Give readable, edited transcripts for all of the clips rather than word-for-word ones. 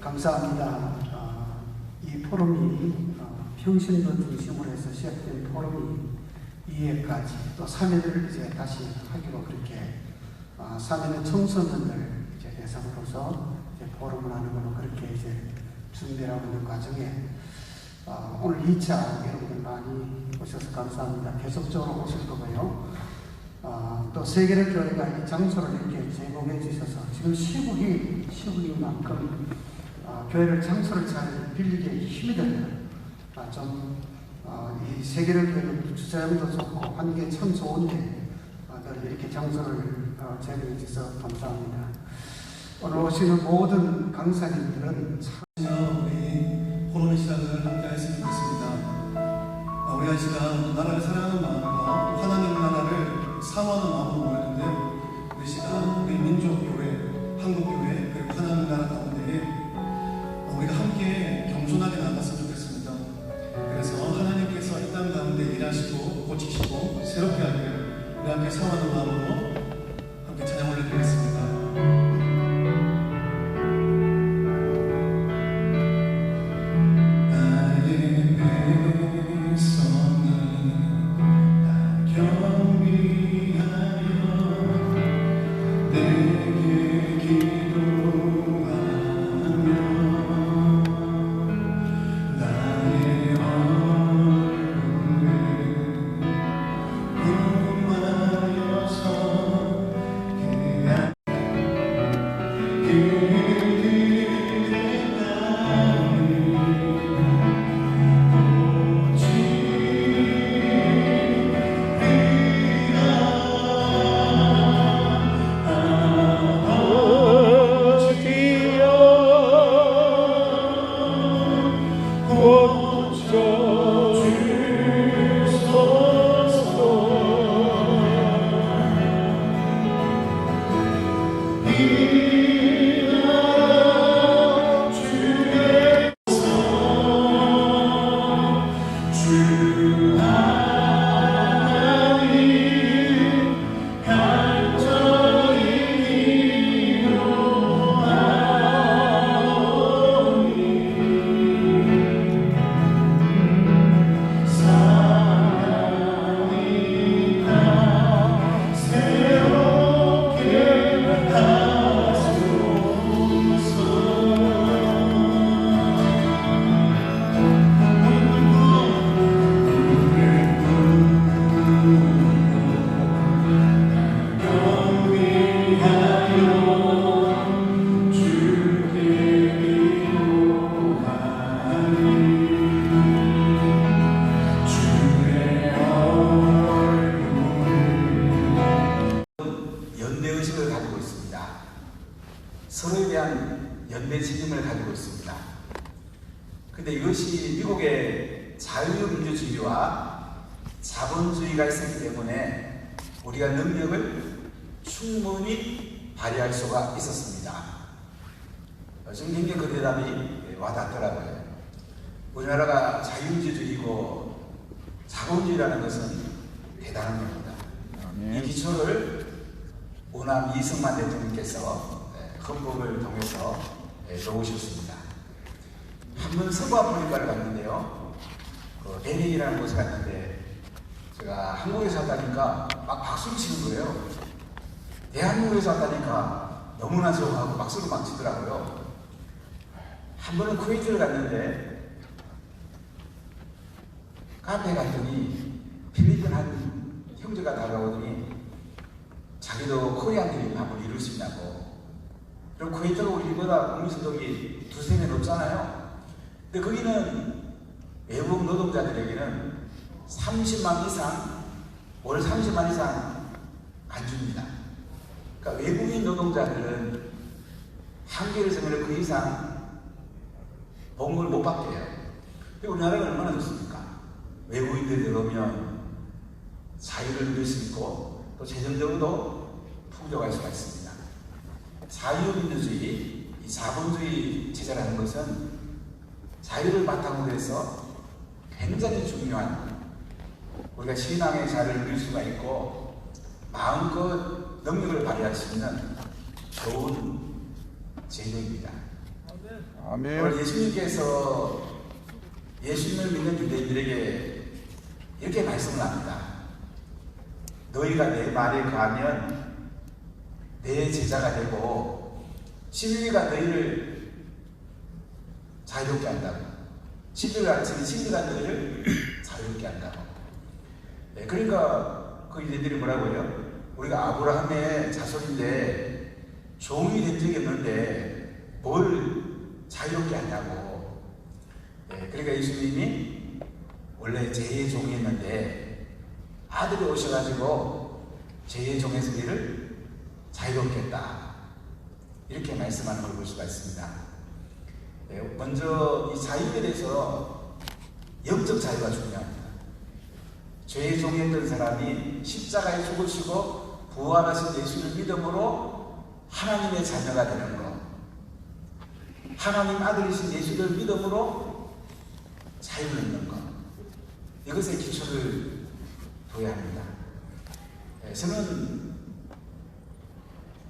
감사합니다. 이 포럼이 평신도 중심으로 해서 시작된 포럼이 2회까지 또 3회를 이제 다시 하기로 그렇게 3회는 청소년들 이제 대상으로서 이제 포럼을 하는 걸로 그렇게 이제 준비하고 있는 과정에 오늘 2차 여러분들 많이 오셔서 감사합니다. 계속적으로 오실 거고요. 또 세계를 교회가 이 장소를 이렇게 제공해 주셔서 지금 시국인 만큼 교회를 장소를 잘 빌리기에 힘이 됩니다. 이 세계를 교회는 주차장도 좋고 환경이 참 좋은데 이렇게 장소를 제공해 주셔서 감사합니다. 오늘 오시는 모든 강사님들은 우리 포럼의 시작을 함께 했으면 좋겠습니다. 우리가 이 시간 나라를 사랑하는 마음과 하나님 나라를 사모하는 마음으로 모였는데 우리 시간 우리 민족교회, 한국교회 그리고 하나님 나라 가운데에 우리가 함께 겸손하게 나아갔으면 좋겠습니다. 그래서 하나님께서 이 땅 가운데 일하시고 고치시고 새롭게 하기를 우리 함께 사모하는 마음으로 함께 찬양 올려드리겠습니다. 서로에 대한 연대 책임을 가지고 있습니다. 근데 이것이 미국의 자유민주주의와 자본주의가 있었기 때문에 우리가 능력을 충분히 발휘할 수가 있었습니다. 지금 굉장히 그 대답이 와닿더라고요. 우리나라가 자유민주주의고 자본주의라는 것은 대단한 겁니다. 이 기초를 오남 이승만 대통령께서 헌법을 통해서 놓으셨습니다. 한번 서부 아프리카를 갔는데요. 베닝이라는 곳에 갔는데 제가 한국에서 왔다니까 막 박수를 치는 거예요. 대한민국에서 왔다니까 너무나 좋아하고 박수를 막 치더라고요. 한 번은 쿠웨이트를 갔는데 카페에 갔더니 필리핀 한 형제가 다가오더니 자기도 코리안 드림 한번 이룰 수 있냐고. 그럼 쿠웨이트가 우리보다 국민소득이 두세 배 높잖아요. 근데 거기는 외국 노동자들에게는 30만 이상, 월 30만 이상 안 줍니다. 그러니까 외국인 노동자들은 한계를 정해서 그 이상 봉급을 못 받게 해요. 우리나라는 얼마나 좋습니까? 외국인들이 들어오면 자유를 누릴 수 있고 또 재정적으로도 풍족할 수가 있습니다. 자유민주주의, 이 자본주의 체제라는 것은 자유를 바탕으로 해서 굉장히 중요한 우리가 신앙의 자유를 누릴 수가 있고 마음껏 능력을 발휘할 수 있는 좋은 제도입니다. 아멘. 오늘 예수님께서 예수님을 믿는 유대인들에게 이렇게 말씀을 합니다. 너희가 내 말에 거하면 내 제자가 되고 진리가 너희를 자유롭게 한다고. 진리가 너희를 자유롭게 한다고. 네, 그러니까 그 유대인들이 뭐라고요? 우리가 아브라함의 자손인데 종이 된 적이 없는데 뭘 자유롭게 한다고. 네, 그러니까 예수님이 원래 제 종이었는데 아들이 오셔가지고 제 종에서 우리를 자유롭게 했다. 이렇게 말씀하는 걸 볼 수가 있습니다. 네, 먼저 이 자유에 대해서 영적 자유가 중요합니다. 죄의 종이었던 사람이 십자가에 죽으시고 부활하신 예수를 믿음으로 하나님의 자녀가 되는 것, 하나님 아들이신 예수를 믿음으로 자유를 얻는 것, 이것에 기초를 둬야 합니다. 네, 저는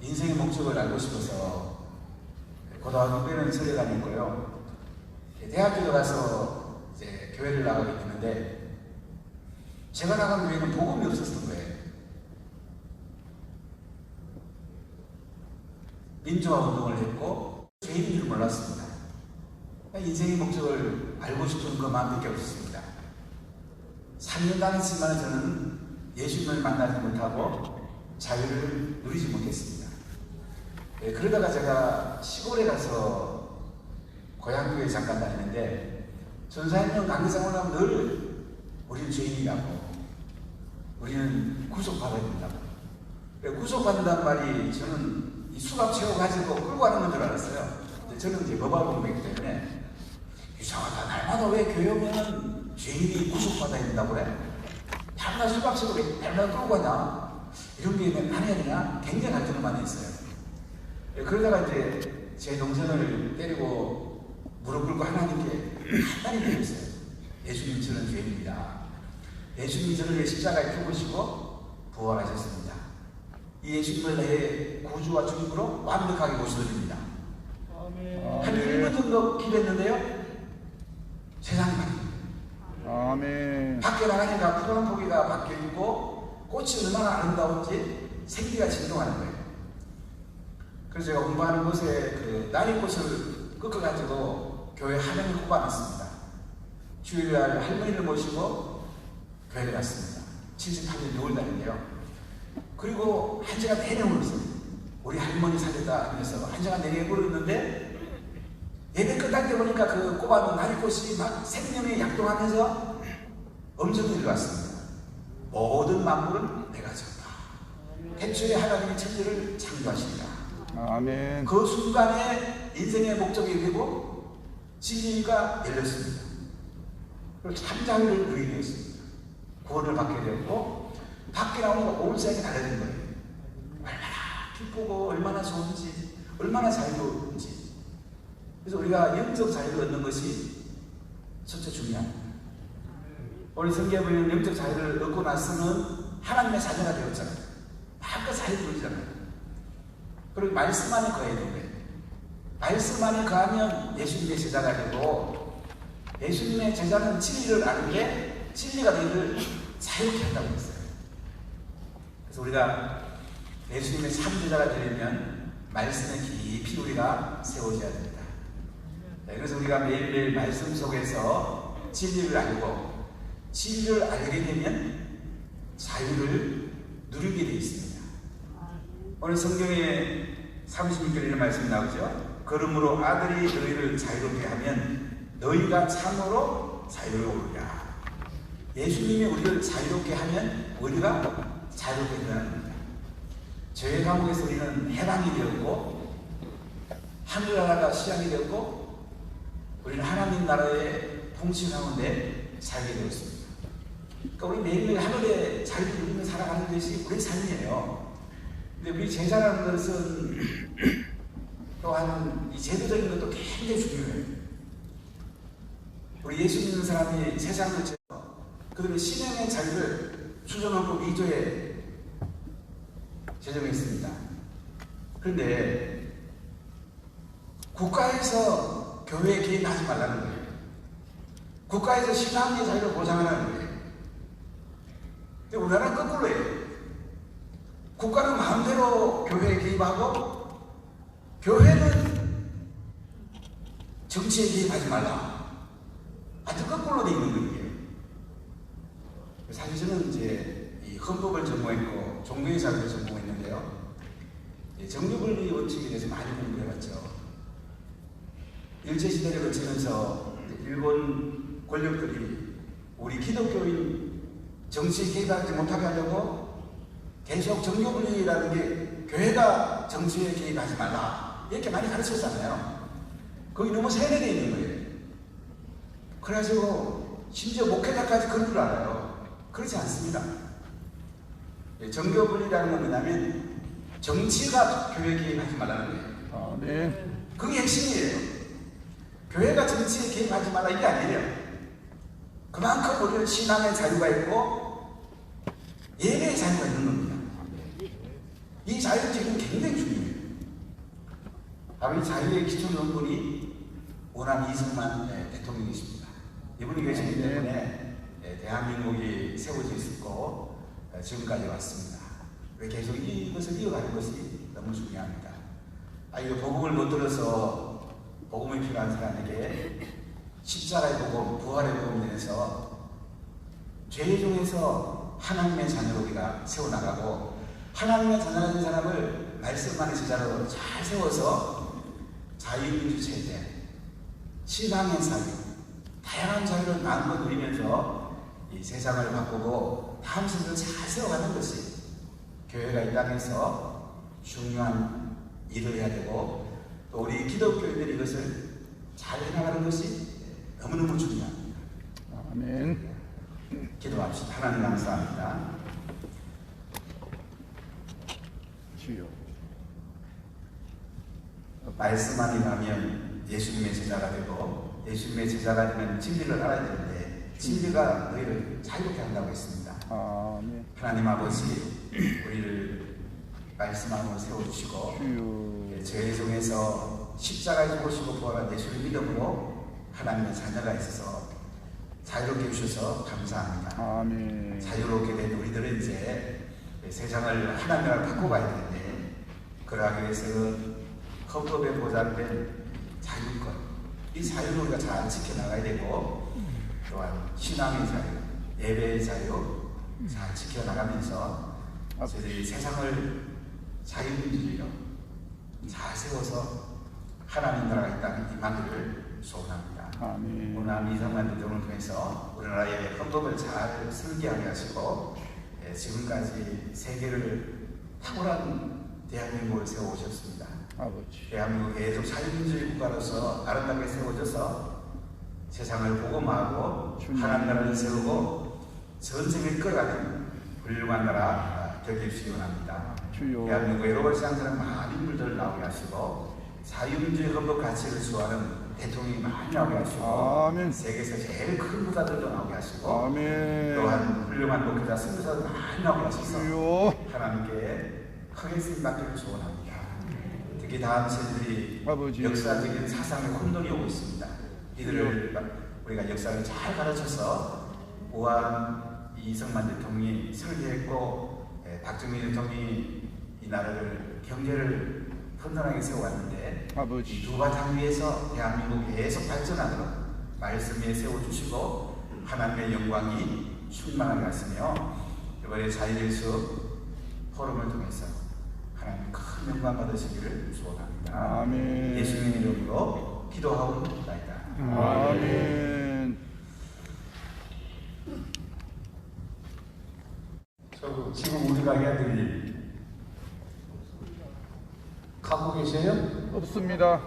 인생의 목적을 알고 싶어서 고등학교 때는 설에 다녔고요. 대학교에 가서 이제 교회를 나가게 되는데 제가 나간 교회는 복음이 없었던 거예요. 민주화 운동을 했고 죄인 줄 몰랐습니다. 인생의 목적을 알고 싶은 그 마음밖에 없었습니다. 3년 다녔지만 저는 예수님을 만나지 못하고 자유를 누리지 못했습니다. 네, 그러다가 제가 시골에 가서 고향교회 잠깐 다니는데 전사님은 강의상을 하면 늘 우리는 죄인이라고, 우리는 구속받아야 된다고. 구속받는다는 말이 저는 이 수갑 채워가지고 끌고 가는 건 줄 알았어요. 근데 저는 이제 법학 공부이기 때문에 이상하다. 날마다 왜 교회 오면은 죄인이 구속받아야 된다고 그래? 날마다 수갑 채고 왜 날마다 끌고 가냐? 이런 게 아니야 되냐? 굉장히 갈등을 많이 했어요. 그러다가 이제 제 동생을 때리고 무릎 꿇고 하나님께 한마디 드렸어요. 예수님 저는 죄인입니다. 예수님이 저를 위해 십자가에 죽으시고 부활하셨습니다. 이 예수님을 내 구주와 주님으로 완벽하게 모셔드립니다. 한 1분 정도 기도했는데요. 세상이 바뀝니다. 아멘. 밖에 나가니까 푸른 포기가 바뀌고 꽃이 얼마나 아름다운지 생기가 진동하는 거예요. 그래서 제가 공부하는 곳에 그 나리꽃을 꺾어가지고 교회 하명을 꼽아놨습니다. 주일날 할머니를 모시고 교회를 갔습니다. 78년 6월달인데요. 그리고 한 시간 내내 울었어요. 우리 할머니 살렸다 하면서 한 시간 내내 울었는데 예배 끝날 때 보니까 그 꼽아놓은 나리꽃이 막 생명에 약동하면서 엄청 일어났습니다. 모든 만물은 내가 졌다. 태초에 하나님이 천지를 창조하십니다. 아멘. 그 순간에 인생의 목적이 되고 진리가 열렸습니다. 그리고 참 자유를 누리게 되었습니다. 구원을 받게 되었고 밖에 나오니까 온 세상이 달라진 거예요. 얼마나 기쁘고 얼마나 좋은지, 얼마나 자유로운지. 그래서 우리가 영적 자유를 얻는 것이 첫째 중요합니다. 우리 성경에 보면 영적 자유를 얻고 나서는 하나님의 자녀가 되었잖아요. 마음껏 자유를 누리잖아요. 그리고 말씀 안에 거해야 되는 거예요. 말씀 안에 거하면 예수님의 제자가 되고, 예수님의 제자는 진리를 아는데 진리가 너희를 자유케 한다고 했어요. 그래서 우리가 예수님의 참 제자가 되려면 말씀에 깊이 우리가 세워져야 됩니다. 네, 그래서 우리가 매일매일 말씀 속에서 진리를 알고 진리를 알게 되면 자유를 누리게 되어 있습니다. 오늘 성경에 36절에 이런 말씀이 나오죠. 그러므로 아들이 너희를 자유롭게 하면 너희가 참으로 자유로우리라. 예수님이 우리를 자유롭게 하면 우리가 자유롭게 되는 겁니다. 죄의 감옥에서 우리는 해방이 되었고 하늘나라가 시작이 되었고 우리는 하나님 나라의 통치 가운데 살게 되었습니다. 그러니까 우리 매일매일 하늘의 자유를 누리며 살아가는 것이 우리의 삶이에요. 근데 우리 제자라는 것은 또한 이 제도적인 것도 굉장히 중요해요. 우리 예수 믿는 사람이 세상을 그들의 신앙의 자유를 수정하고 2조에 제정했습니다. 그런데 국가에서 교회에 개입하지 말라는 거예요. 국가에서 신앙의 자유를 보장하라는 거예요. 근데 우리나라는 거꾸로예요. 국가는 마음대로 교회에 개입하고 교회는 정치에 개입하지 말라. 아주 거꾸로 돼 있는 거예요. 사실 저는 이제 이 헌법을 전공했고 종교의 자유를 전공했는데요. 정교분리 원칙에 대해서 많이 공부해봤죠. 일제시대를 거치면서 일본 권력들이 우리 기독교인 정치에 개입하지 못하게 하려고 계속 정교분리라는 게 교회가 정치에 개입하지 말라 이렇게 많이 가르쳤잖아요. 거기 너무 세뇌되어 있는 거예요. 그래가지고 심지어 목회자까지 그런 줄 알아요. 그렇지 않습니다. 정교분리라는 건 뭐냐면 정치가 교회에 개입하지 말라는 거예요. 네. 그게 핵심이에요. 교회가 정치에 개입하지 말라 이게 아니에요. 그만큼 우리는 신앙의 자유가 있고 예배의 자유가 있는 겁니다. 이 자유 지금 굉장히 중요해요. 바로 이 자유의 기초 논문이 원암 이승만 대통령이십니다. 이분이 계시기 때문에 대한민국이 세워져 있었고 지금까지 왔습니다. 왜 계속 이것을 이어가는 것이 너무 중요합니다. 이거 복음을 못 들어서 복음이 필요한 사람에게 십자가의 복음, 부활의 복음에 대해서 죄 중에서 하나님의 자녀로 우리가 세워나가고 하나님의 자녀가 된 사람을 말씀만의 제자로 잘 세워서 자유민주 체제, 신앙의 자유, 다양한 자유를 마음껏 누리면서 이 세상을 바꾸고 다음 세대를 잘 세워가는 것이 교회가 이 땅에서 중요한 일을 해야 되고 또 우리 기독교인들이 이것을 잘 해나가는 것이 너무너무 중요합니다. 아멘. 기도합시다. 하나님 감사합니다. 주여. 말씀만 임하면 예수님의 제자가 되고 예수님의 제자가 되면 진리를 알아야 되는데 진리가 너희를 자유롭게 한다고 했습니다. 아멘. 하나님 아버지 우리를 말씀 안으로 세워주시고 주여. 죄의 종에서 십자가에 죽으시고 부활한 예수를 믿음으로 하나님의 자녀가 있어서 자유롭게 해주셔서 감사합니다. 아멘. 자유롭게 된 우리들은 이제 세상을 하나님 나라로 바꿔가야 되는데 그러하기 위해서는 헌법에 보장된 자유권 이 자유를 우리가 잘 지켜나가야 되고 또한 신앙의 자유, 예배의 자유 잘 지켜나가면서 저희들이 세상을 자유민주주의로 잘 세워서 하나님 나라가 이 땅에 임하기를 소원합니다. 아멘. 오늘 이상만 대통령을 통해서 우리나라의 헌법을 잘 설계하게 하시고 지금까지 세계를 탁월한 대한민국을 세워오셨습니다. 아버지. 대한민국 계속 자유민주주의 국가로서 아름답게 세워져서 세상을 복음하고 하나님 나라를 세우고 전쟁을 끌어가는 훌륭한 나라 되게 해주시기 원합니다. 주여. 대한민국에 로벌시장처럼 많은 인물들을 나오게 하시고 자유민주주의 헌법 가치를 수호하는 대통령이 많이 나오게 하시고 아멘. 세계에서 제일 큰 부자들도 나오게 하시고 아멘. 또한 훌륭한 목회자 선교사들 많이 나오게 하셔서 주여. 하나님께 크게 쓰임받기를 소원합니다. 특히 다음 세대들이 아버지. 역사적인 사상의 혼돈이 오고 있습니다. 이들을 우리가 역사를 잘 가르쳐서 우한 이승만 대통령이 설계했고 박정희 대통령이 이 나라를 경제를 튼튼하게 세워왔는데 아버지. 이 두 바탕 위에서 대한민국이 계속 발전하도록 말씀에 세워주시고 하나님의 영광이 충만하게 하시며 이번에 자유예수 포럼을 통해서 하나님 큰 영광 받으시기를 소원합니다. 아멘. 예수님 이름으로 기도하옵나이다. 아멘. 지금 우리가 해야 될 일 갖고 계세요? 없습니다.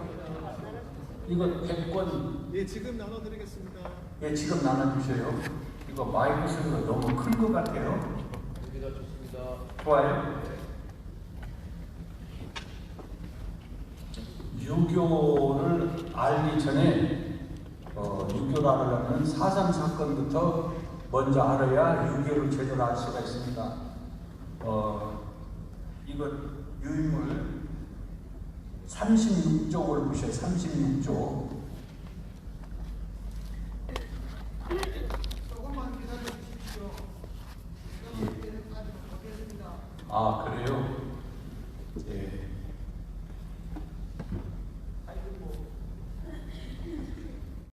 이거 100권 예, 지금 나눠드리겠습니다. 예, 지금 나눠주세요. 이거 마이크 소리가 너무 큰 것 같아요. 좋아요. 유교를 알기 전에 유교를 알으려면 4.3 사건부터 먼저 알아야 유교를 제대로 알 수가 있습니다. 이거 유인물 36쪽을 보셔요. 36쪽.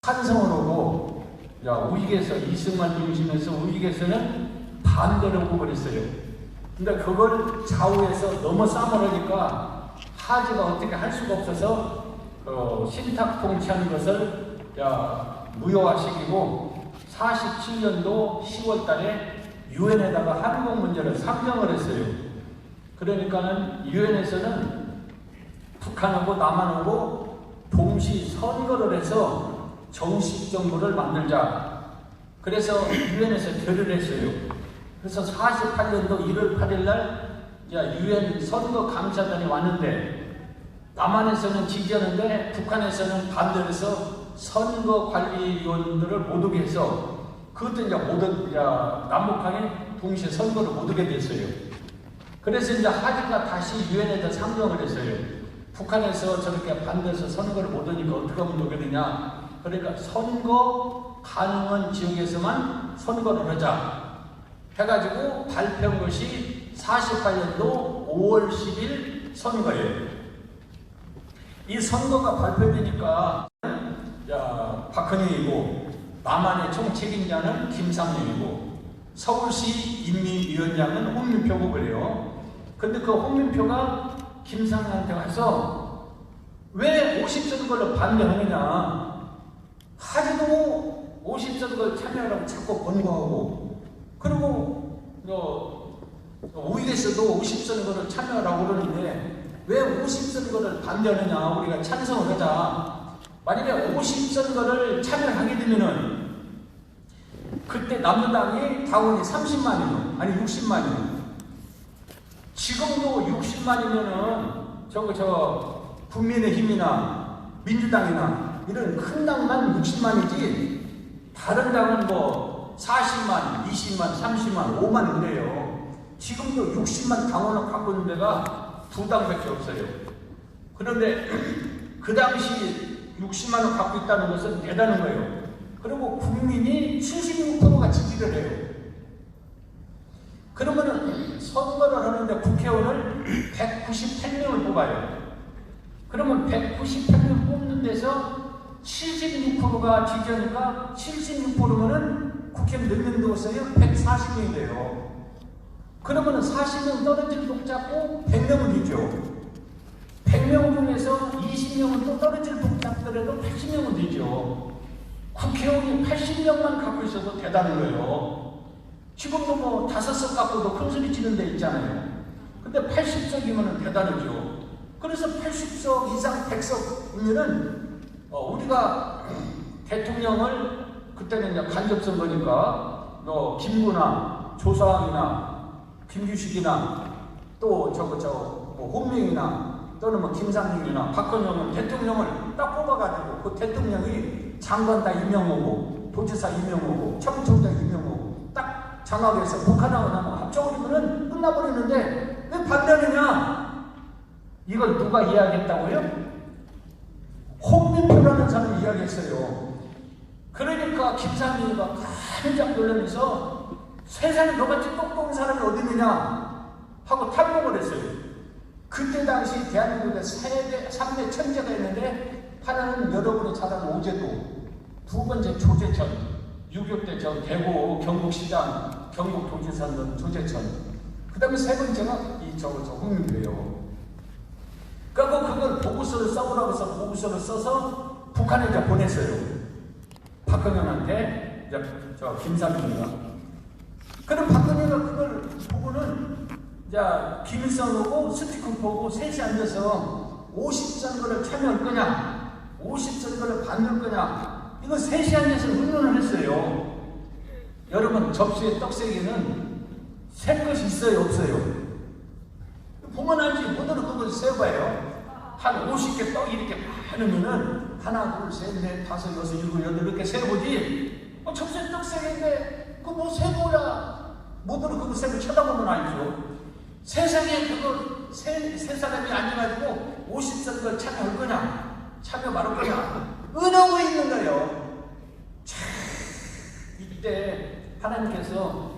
찬성을 하고, 야, 우익에서 이승만 중심에서 우익에서는 반대를 하고 그랬어요. 근데 그걸 좌우에서 너무 싸움하니까 하지가 어떻게 할 수가 없어서 신탁 통치하는 것을 무효화시키고 47년도 10월 달에 유엔에다가 한국 문제를 상정을 했어요. 그러니까는 유엔에서는 북한하고 남한하고 동시 선거를 해서 정식 정부를 만들자. 그래서 유엔에서 결의를 했어요. 그래서 48년도 1월 8일 날 유엔 선거 감사단이 왔는데 남한에서는 지지하는데 북한에서는 반대해서 선거관리위원들을 못 오게 해서 그것도 남북한이 동시에 선거를 못 오게 됐어요. 그래서 이제 하기가 다시 유엔에다 상정을 했어요. 북한에서 저렇게 반대해서 선거를 못 오니까 어떻게 하면 되겠느냐. 그러니까 선거 가능한 지역에서만 선거를 하자 해가지고 발표한 것이 48년도 5월 10일 선거예요. 이 선거가 발표되니까 박헌영이고 남한의 총책임자는 김상영이고 서울시 인민위원장은 홍민표고 그래요. 근데 그 홍민표가 김상영한테 가서 왜 50선거를 반대하느냐, 하지도 50선거를 참여하라고 자꾸 권고하고, 그리고 우익에서도 50선거를 참여하라고 그러는데 왜 50선거를 반대하느냐, 우리가 찬성을 하자. 만약에 50선거를 참여하게 되면은 그때 남부당이 당원이 30만이면 아니 60만이면, 지금도 60만이면은 국민의힘이나 민주당이나 이런 큰 당만 60만이지 다른 당은 40만, 20만, 30만, 5만 그래요. 지금도 60만 당원을 갖고 있는 데가 두 당밖에 없어요. 그런데 그 당시 60만을 갖고 있다는 것은 대단한 거예요. 그리고 국민이 76%가 지지를 해요. 그러면은 선거를 하는데 국회의원을 198명을 뽑아요. 그러면 198명 뽑는 데서 76%가 지지하니까 76%면은 국회의원 몇 명 넣었어요? 140명이 돼요. 그러면은 40명 떨어질 독 잡고 100명은 되죠. 100명 중에서 20명은 또 떨어질 독 잡더라도 80명은 되죠. 국회의원이 80명만 갖고 있어도 대단한 거예요. 지금도 5석 갖고도 큰 소리 치는 데 있잖아요. 근데 80석이면 대단하죠. 그래서 80석 이상 100석이면은 우리가 대통령을 그때는 이제 간접선거니까 김구나 조사왕이나 김규식이나 또 홍명이나 또는 김상민이나 박헌영은 대통령을 딱 뽑아가지고 그 대통령이 장관 다 임명하고 도지사 임명하고 청청장 임명하고 딱 장악해서 북한하고 합쳐버리면은 끝나버리는데 왜 반대하느냐? 이걸 누가 이야기했다고요? 홍민표라는 사람이 이야기했어요. 그러니까 김상민이가 깜짝 놀라면서 세상에 너같이 똑똑한 사람이 어디 있느냐 하고 탈북을 했어요. 그때 당시 대한민국에 3대 천재가 있는데 하나는 여러분이 잘 아는 오제도, 두 번째 조재천, 6.25때 대구 경북시장 경북도지사는 조재천, 그 다음에 세 번째가 홍민표예요. 그러니까 그걸 보고서를 써보라고 해서 보고서를 써서 북한에 이제 보냈어요. 박헌영한테 김상민이가. 그럼 박헌영이가 그걸 보고는 김일성하고 스티커 보고 셋이 앉아서 50선거를 참여할 거냐, 50선거를 반대할 거냐, 이거 셋이 앉아서 의논을 했어요. 여러분, 접시에 떡세기는 셀 것이 있어요, 없어요? 보면 알지. 뭐더러 그걸 세봐요. 한 50개 떡이 이렇게 많으면은 하나, 둘, 셋, 넷, 다섯, 여섯, 일곱, 여덟 이렇게 세보지. 접시에 떡세기인데 그거 뭐 세보라. 뭐더러 그거 세고 쳐다보면 알죠. 세상에 그거 세 사람이 앉아가지고 50선거를 참여할 거냐, 참여 말할 거냐, 의논하고 있는 거예요. 참, 이때 하나님께서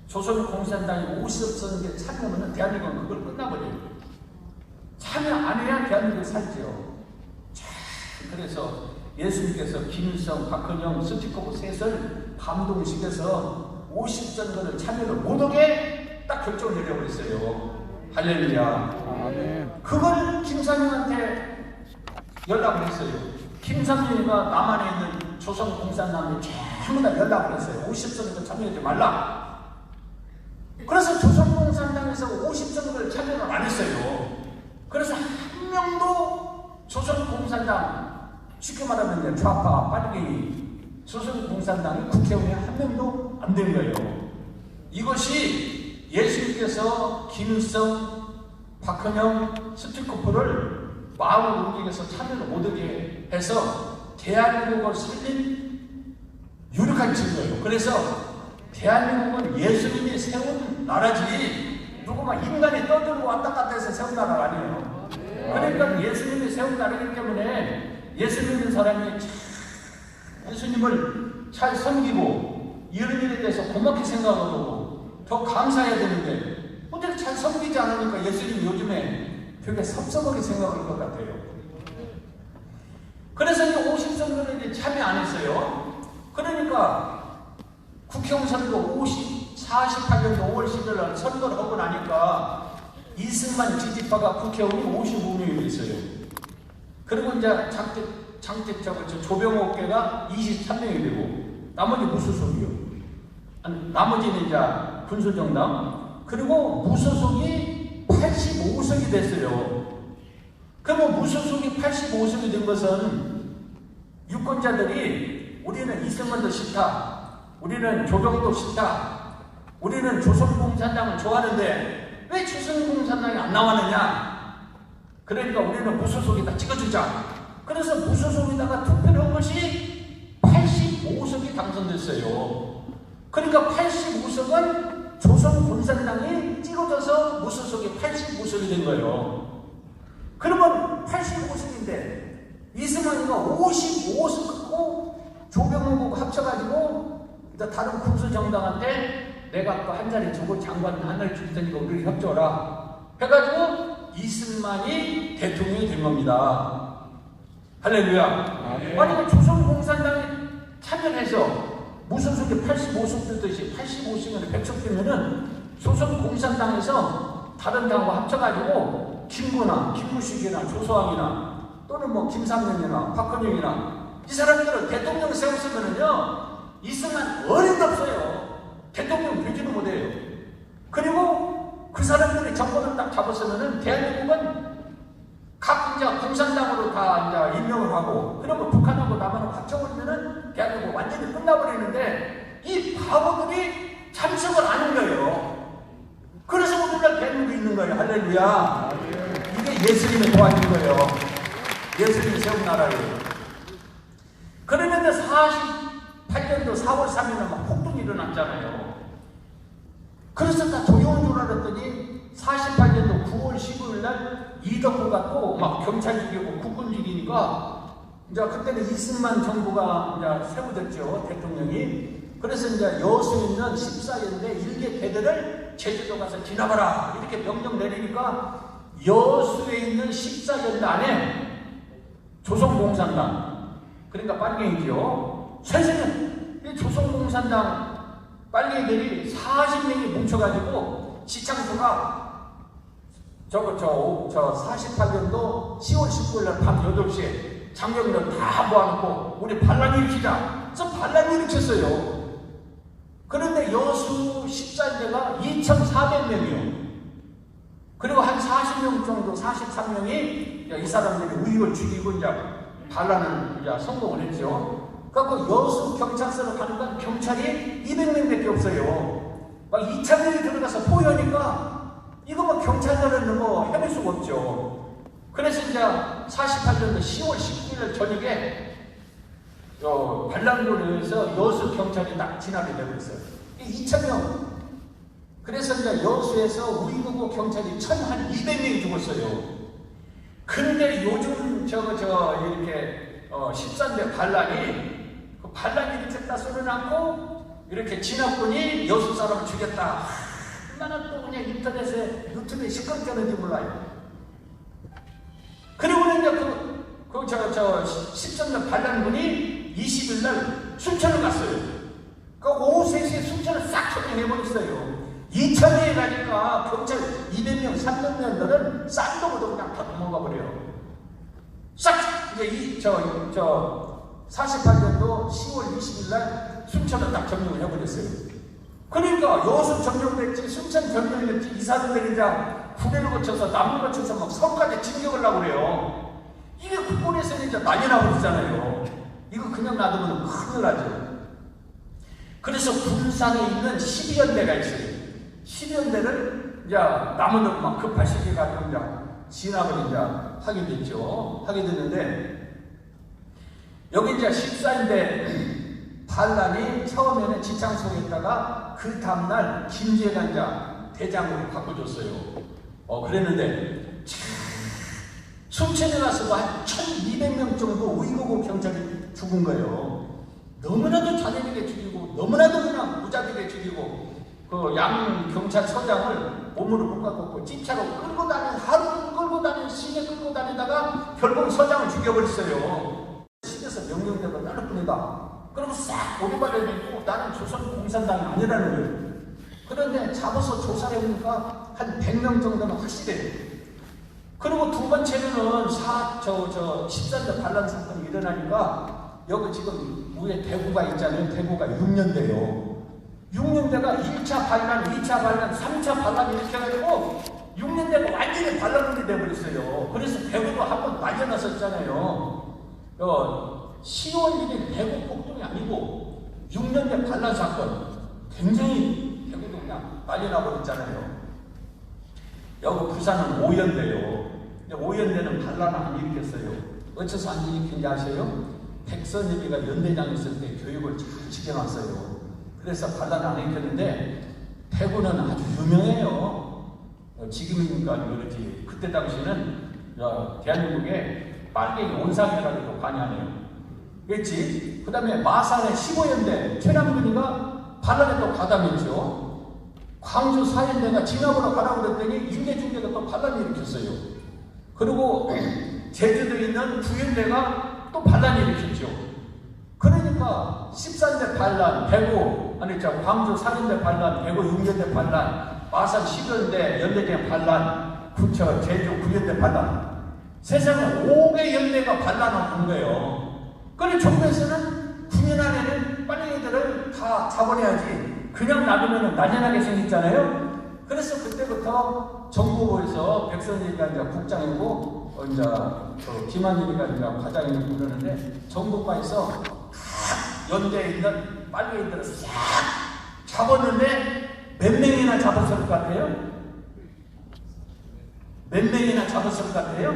조선 공산당이 50선거에 참여하면 대한민국은 그걸 끝나버려요. 참여 안 해야 대한민국을 살죠. 참, 그래서 예수님께서 김일성, 박헌영, 스티커브 셋을 감동시켜서 50선거를 참여를 못하게 딱 결정을 내려버렸어요. 할렐루야. 아멘. 그걸 김삼영한테 연락을 했어요. 김삼영이가 남한에 있는 조선공산당에 전부 다 연락을 했어요. 50선거를 참여하지 말라. 그래서 조선공산당에서 50선거를 참여를 안 했어요. 그래서 한 명도 조선공산당, 쉽게 말하면 좌파, 빨갱이, 조선공산당이 국회의원에 한 명도 안 된 거예요. 이것이 예수님께서 김일성, 박헌영, 스티커프를 마음을 움직여서 참여를 못하게 해서 대한민국을 살린 유력한 증거예요. 그래서 대한민국은 예수님이 세운 나라지 누구 막 인간이 떠들고 왔다 갔다 해서 세운 나라가 아니에요. 그러니까 예수님이 세운 나라이기 때문에 예수 믿는 사람이 예수님을 잘 섬기고 이런 일에 대해서 고맙게 생각하고 더 감사해야 되는데 어떻게 잘 섬기지 않으니까 예수님 요즘에 되게 섭섭하게 생각할 것 같아요. 그래서 이제 50선거를 이제 참여 안 했어요. 그러니까 국회의원 선거 48년도 5월 10일 날 선거를 하고 나니까 이승만 지지파가 국회의원이 55명이 됐어요. 그리고 이제 조병옥계가 23명이 되고 나머지 무소속이요. 나머지는 이제 군소정당. 그리고 무소속이 85석이 됐어요. 그러면 무소속이 85석이 된 것은 유권자들이 우리는 이승만도 싫다. 우리는 조병도 싫다. 우리는 조선공산당을 좋아하는데 왜 조선공산당이 안 나왔느냐. 그러니까 우리는 무소속에다 찍어주자. 그래서 무소속에다가 투표를 한 것이 85석이 당선됐어요. 그러니까 85석은 조선공산당이 찍어줘서 무소속이 85석이 된 거예요. 그러면 85석인데 이승만이가 55석 갖고 조병옥하고 합쳐가지고 다른 군수정당한테 내가 한 자리 주고 장관 하나를 줄 테니까 우리를 협조하라 해가지고 이승만이 대통령이 된 겁니다. 할렐루야. 아니 조선공산당에 참여해서 무소속이 85석 됐듯이 85석이면 100석 되면은 조선공산당에서 다른 당과 합쳐가지고 김구나 김무식이나 조소왕이나 또는 뭐 김삼년이나 박헌영이나 이 사람들을 대통령 세웠으면은요 이승만 어림도 없어요. 대통령 되지도 못해요. 그리고 그 사람들이 정권을 딱 잡았으면은 대한민국은 각 이제 공산당으로 다 이제 임명을 하고 그러면 북한하고 남한하고 합쳐버리면은 대한민국 완전히 끝나버리는데 이 바보들이 참석을 안 한 거예요. 그래서 오늘날 대한민국이 있는 거예요. 할렐루야. 이게 예수님의 도와준 거예요. 예수님이 세운 나라예요. 그러는데 48년도 4월 3일에 막 폭동이 일어났잖아요. 그래서 다 조용한 줄 알았더니 48년도 9월 15일 날 이덕호가 또 막 경찰 죽이고 국군 죽이니까 이제 그때는 이승만 정부가 이제 세워졌죠. 대통령이. 그래서 이제 여수에 있는 14연대 일개 대대를 제주도 가서 지나가라 이렇게 명령 내리니까 여수에 있는 14연대 안에 조선공산당 그러니까 빨갱이지요. 세상에 이 조선공산당 빨갱이들이 40명이 뭉쳐가지고 지창수가 48년도 10월 19일 날 밤 8시에 장병들 다 모아놓고 우리 반란 일으키자. 그래서 반란 일으켰어요. 그런데 여수 14연대가 2,400명이요. 그리고 한 40명 정도, 43명이 이 사람들이 우익을 죽이고 이제 반란을 이제 성공을 했죠. 그래서 여수 경찰서로 가니까 경찰이 200명밖에 없어요. 막 2,000명이 들어가서 포위하니까 이거 뭐 경찰들은 뭐 해볼 수가 없죠. 그래서 이제 48년도 10월 19일 저녁에 반란군에서 여수 경찰이 딱 진압이 되고 있어요. 2,000명. 그래서 이제 여수에서 우익하고 경찰이 1,200명이 죽었어요. 그런데 요즘 이렇게 13대 반란이 그 반란이 일으켰다 소리 낳고 이렇게 진압군이 여수 사람을 죽였다. 얼마나 또 그냥 인터넷에 유튜브에 시끄럽게 하는지 몰라요. 그리고 이제 10선대 반란군이 20일 날 순천을 갔어요. 그 오후 3시에 순천을 싹 점령해버렸어요. 2천에 가니까 경찰 200명, 300명들은 싼도고도 그냥 다 도망가 버려요. 싹! 이제 48년도 10월 20일 날 순천을 딱 점령을 해버렸어요. 그러니까 여수 점령됐지, 순천 점령됐지, 이사들이 이제 군대를 거쳐서 남을 거쳐서 막 서울까지 진격을 하고 그래요. 이게 국본에서는 이제 난리 나버리잖아요. 이거 그냥 놔두면 큰일 나죠. 그래서 군산에 있는 12연대가 있어요. 12연대를 이제 남은 막 급할 시기에 가지고 이제 진압을 이제 하게 됐죠. 하게 됐는데, 여기 이제 14인대 반란이 처음에는 지창소에 있다가 그 다음날 김제가 이제 대장으로 바꿔줬어요. 그랬는데, 순천에 가서도 한 1200명 정도 우이고고 경찰이 죽은 거예요. 너무나도 잔인하게 죽이고, 너무나도 그냥 무자비하게 죽이고, 그 양 경찰서장을 몸으로 묶어갖고 찝차로 끌고 다니는, 하루 끌고 다니는, 시내 끌고 다니다가 결국 서장을 죽여버렸어요. 시내에서 명령대로 따를 뿐이다. 그러고 싹 오리발을 입고 나는 조선공산당이 아니라는 거예요. 그런데 잡아서 조사를 해보니까 한 100명 정도는 확실해요. 그리고 두 번째로는 13대 반란 사건이 일어나니까 여기 지금 위에 대구가 있잖아요. 대구가 6년대요. 6년대가 1차 반란, 2차 반란, 3차 반란 이렇게 해가지고 6년대가 완전히 반란군이 돼버렸어요. 그래서 대구도 한번 날려놨었잖아요. 10월 1일 대구 폭동이 아니고 6년대 반란 사건 굉장히 대구도 그냥 날려놔버렸잖아요. 여기 부산은 5연대요. 5연대는 반란을 안 일으켰어요. 어째서 안 일으킨지 아세요? 백선엽이가 연대장 있을 때 교육을 잘 지켜놨어요. 그래서 반란을 안 일으켰는데 대구는 아주 유명해요. 지금이니까 그렇지. 그때 당시에는 대한민국에 빨갱이 온상이라고 관여하네요. 그렇지? 그 다음에 마산의 15연대 최남근이가 반란에 또 가담했죠. 광주 4연대가 진압으로 가라고 그랬더니 인대중대가 또 반란을 일으켰어요. 그리고 제주도에 있는 9연대가 또 반란을 일으켰죠. 그러니까 14연대 반란, 광주 4연대 반란, 대구 6연대 반란, 마산 10연대 연대장 반란, 제주 9연대 반란. 세상에 5개 연대가 반란을 한 거예요. 그런데 정부에서는 9년 안에는 빨갱이들을 다 잡아내야지. 그냥 놔두면 난연하게 생겼잖아요. 그래서 그때부터 정부부에서 백선희가 이제 국장이고, 김한일이가 이제 과장이고 그러는데, 정부과에서 각 연대에 있는 빨갱이들을 싹 잡았는데, 몇 명이나 잡았을 것 같아요? 몇 명이나 잡았을 것 같아요?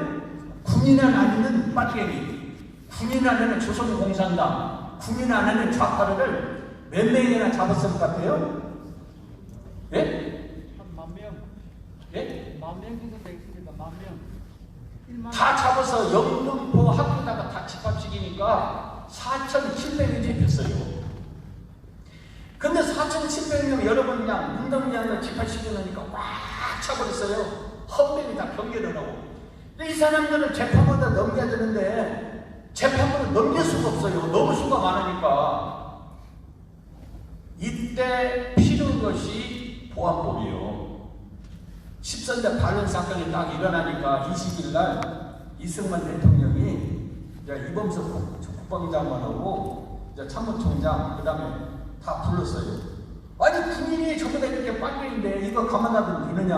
군인 안에는 빨갱이, 군인 안에는 조선공산당, 군인 안에는 좌파를 몇 명이나 잡았을 것 같아요? 예? 한 10,000명. 예? 10,000명 정도 되겠습니다. 10,000명. 다 잡아서 영등포 학교다가 다 집합시키니까 4,700명이 잡혔어요. 근데 4,700명 여러분 그냥 운동장에서 집합시키니까 꽉 차버렸어요. 헌병이 다 경계를 하고. 근데 이 사람들을 재판보다 넘겨야 되는데 재판부를 넘길 수가 없어요. 너무 수가 많으니까. 이때 필요한 것이 보안법이에요. 13대 반란 사건이 딱 일어나니까 20일 날 이승만 대통령이 이제 이범석 국방장관하고 이제 참모총장 그다음에 다 불렀어요. 아니 군인이 전부 다 이렇게 빨갱인데 이거 가만 놔두면 되느냐?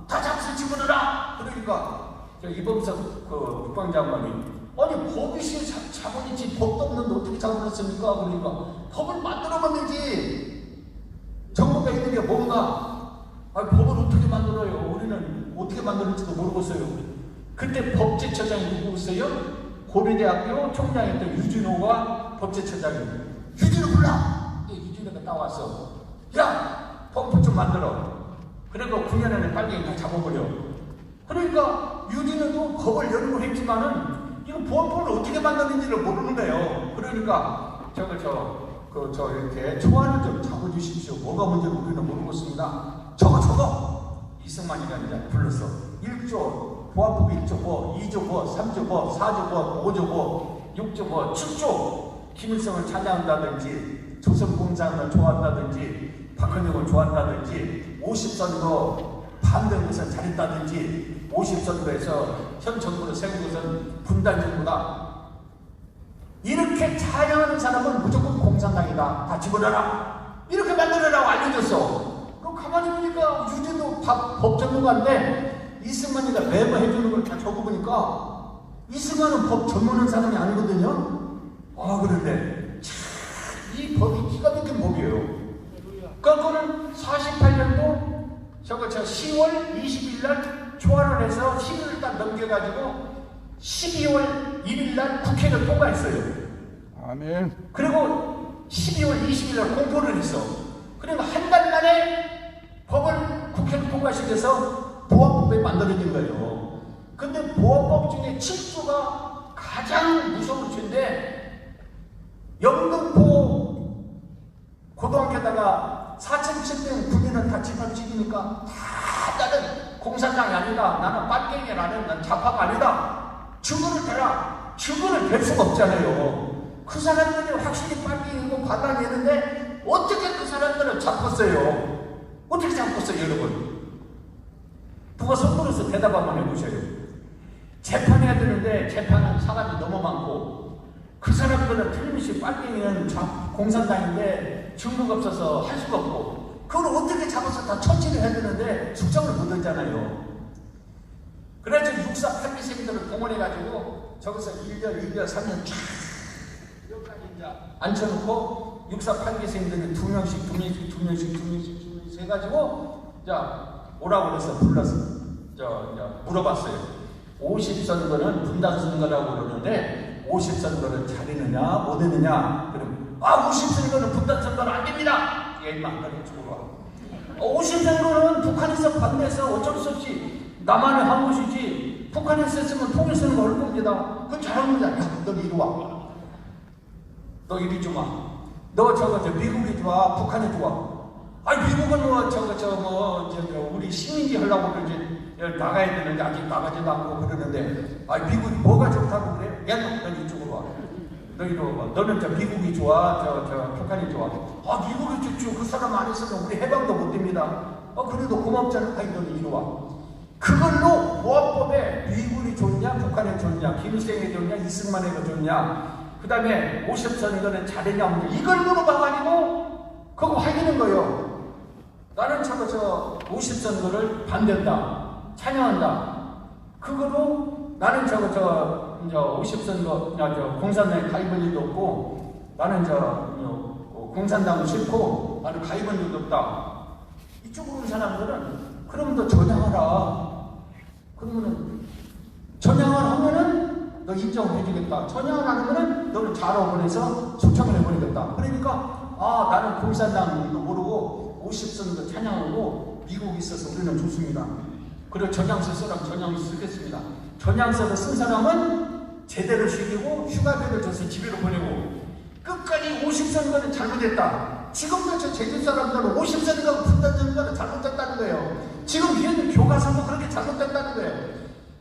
다 잡아서 집어넣어라. 그러니까 이범석 국방장관이 아니 법이 자본이지 법도 없는데 어떻게 잡아놨습니까? 그러니까 법을 만들어만 되지. 정부가 있는 게 뭔가 법을 어떻게 만들어요? 우리는 어떻게 만드는지도 모르겠어요. 그때 법제처장이 누구였어요? 고려대학교 총장이었던 유진호가 법제처장이에요. 유진호 불러! 유진호가 나왔어. 야! 법부 좀 만들어. 그리고 9년 안에 빨리 다 잡아버려. 그러니까 유진호도 법을 연구했지만은 이거 보안법을 어떻게 만드는지를 모르는 거예요. 그러니까 이렇게 초안을 좀 잡아주십시오. 뭐가 문제인지 우리는 모르겠습니다. 저거 이승만이가 이제 불렀어. 1조 보안법이 1조 뭐, 2조 뭐, 3조 뭐, 4조 뭐, 5조 뭐, 6조 뭐, 7조 김일성을 찬양한다든지 조선공산을 좋아한다든지 박헌영을 좋아한다든지 50선거 반대하는 것을 잘했다든지 50선거에서 현 정부를 세운 것은 분단정부다. 이렇게 찬양하는 사람은 무조건 공산당이다. 다 집어넣어라. 이렇게 만들어라고 알려줬어. 그럼 가만히 보니까 유죄도 법전문가인데 이승만이가 매번 해주는 걸 다 적어보니까 이승만은 법 전문한 사람이 아니거든요. 그런데 참 이 법이 기가 막힌 법이에요. 그거는 48년도 저거 10월 20일 날 초안을 해서 11월 달 넘겨가지고 12월 1일 날 국회를 통과했어요. 아멘. 그리고 12월 20일 날 공포를 했어. 그러니까 한 달 만에 법을 국회를 통과시켜서 보안법에 만들어진 거예요. 근데 보안법 중에 7조가 가장 무서운 죄인데 영등포 고등학교에다가 4,700 군인을 다 집어치기니까 다 나는 공산당이 아니다. 나는 빨갱이 나는 난 좌파가 아니다. 증거를 대라. 증거를 댈 수가 없잖아요. 그 사람들이 확실히 빨갱이고 받아내는데 어떻게 그 사람들을 잡았어요? 어떻게 잡았어요, 여러분? 누가 선물로서 대답 한번 해보셔요. 재판해야 되는데 재판은 사람이 너무 많고 그 사람들은 틀림없이 빨갱이는 공산당인데 증거가 없어서 할 수가 없고 그걸 어떻게 잡아서 다 처치를 해야 되는데 숙청을 못 하잖아요. 그래서 육사 8기생들을 동원해가지고 저기서 1년, 2년, 3년 쫙 여기까지 이제 앉혀놓고 육사 8기생들이 2명씩 해가지고 자 오라고 그래서 불러서 이제 물어봤어요. 50선거는 분단선거라고 그러는데 50선거를 잘했느냐 못했느냐. 그럼 50선거는 분단선거는 안 됩니다. 얘만 그래 죽어라. 50선거는 북한에서 반대해서 어쩔 수 없이 나만의 한 것이지 북한에서 했으면 통일선거 할 겁니다. 그건 잘한 거야. 야, 너 이리 와. 너 이리 좀 와. 너 저거 미국이 좋아 북한이 좋아. 미국은 우리 시민이 하려고 그러지 나가야 되는데 아직 나가지도 않고 그러는데 미국이 뭐가 좋다고 그래? 야, 너 이쪽으로 와. 너 이리 와. 너는 미국이 좋아, 북한이 좋아. 미국이 좋죠. 그 사람 안 있으면 우리 해방도 못 됩니다. 그래도 고맙잖아. 너는 이리 와. 그걸로 보안법에 미국이 좋냐, 북한이 좋냐, 김일성이 좋냐, 이승만이가 좋냐, 그 다음에 50선거는 잘했냐 없냐 이걸 물어봐가지고 그거 확인한 거예요. 나는 50선거를 반대한다. 찬양한다. 그거로 나는 50선거 공산당에 가입한 일도 없고 나는 공산당은 싫고 나는 가입한 일도 없다. 이쪽으로 온 사람들은 그럼 너 전향하라. 그러면은 전향을 하면은 너 인정을 해주겠다. 전향을 안 하면은 너는 자로 보내서 소청을 해버리겠다. 그러니까 나는 공산당도 모르고 50선거 찬양하고 미국에 있어서 우리는 좋습니다. 그리고 전향서 쓰라면 전향서 쓰겠습니다. 전향서를 쓴 사람은 제대로 쉬고 휴가비를 줘서 집에로 보내고 끝까지 50선거는 잘못했다. 지금도 저 제주 사람들은 50선거 분단선거는 잘못됐다는 거예요. 지금 얘는 교과서도 그렇게 잘못됐다는 거예요.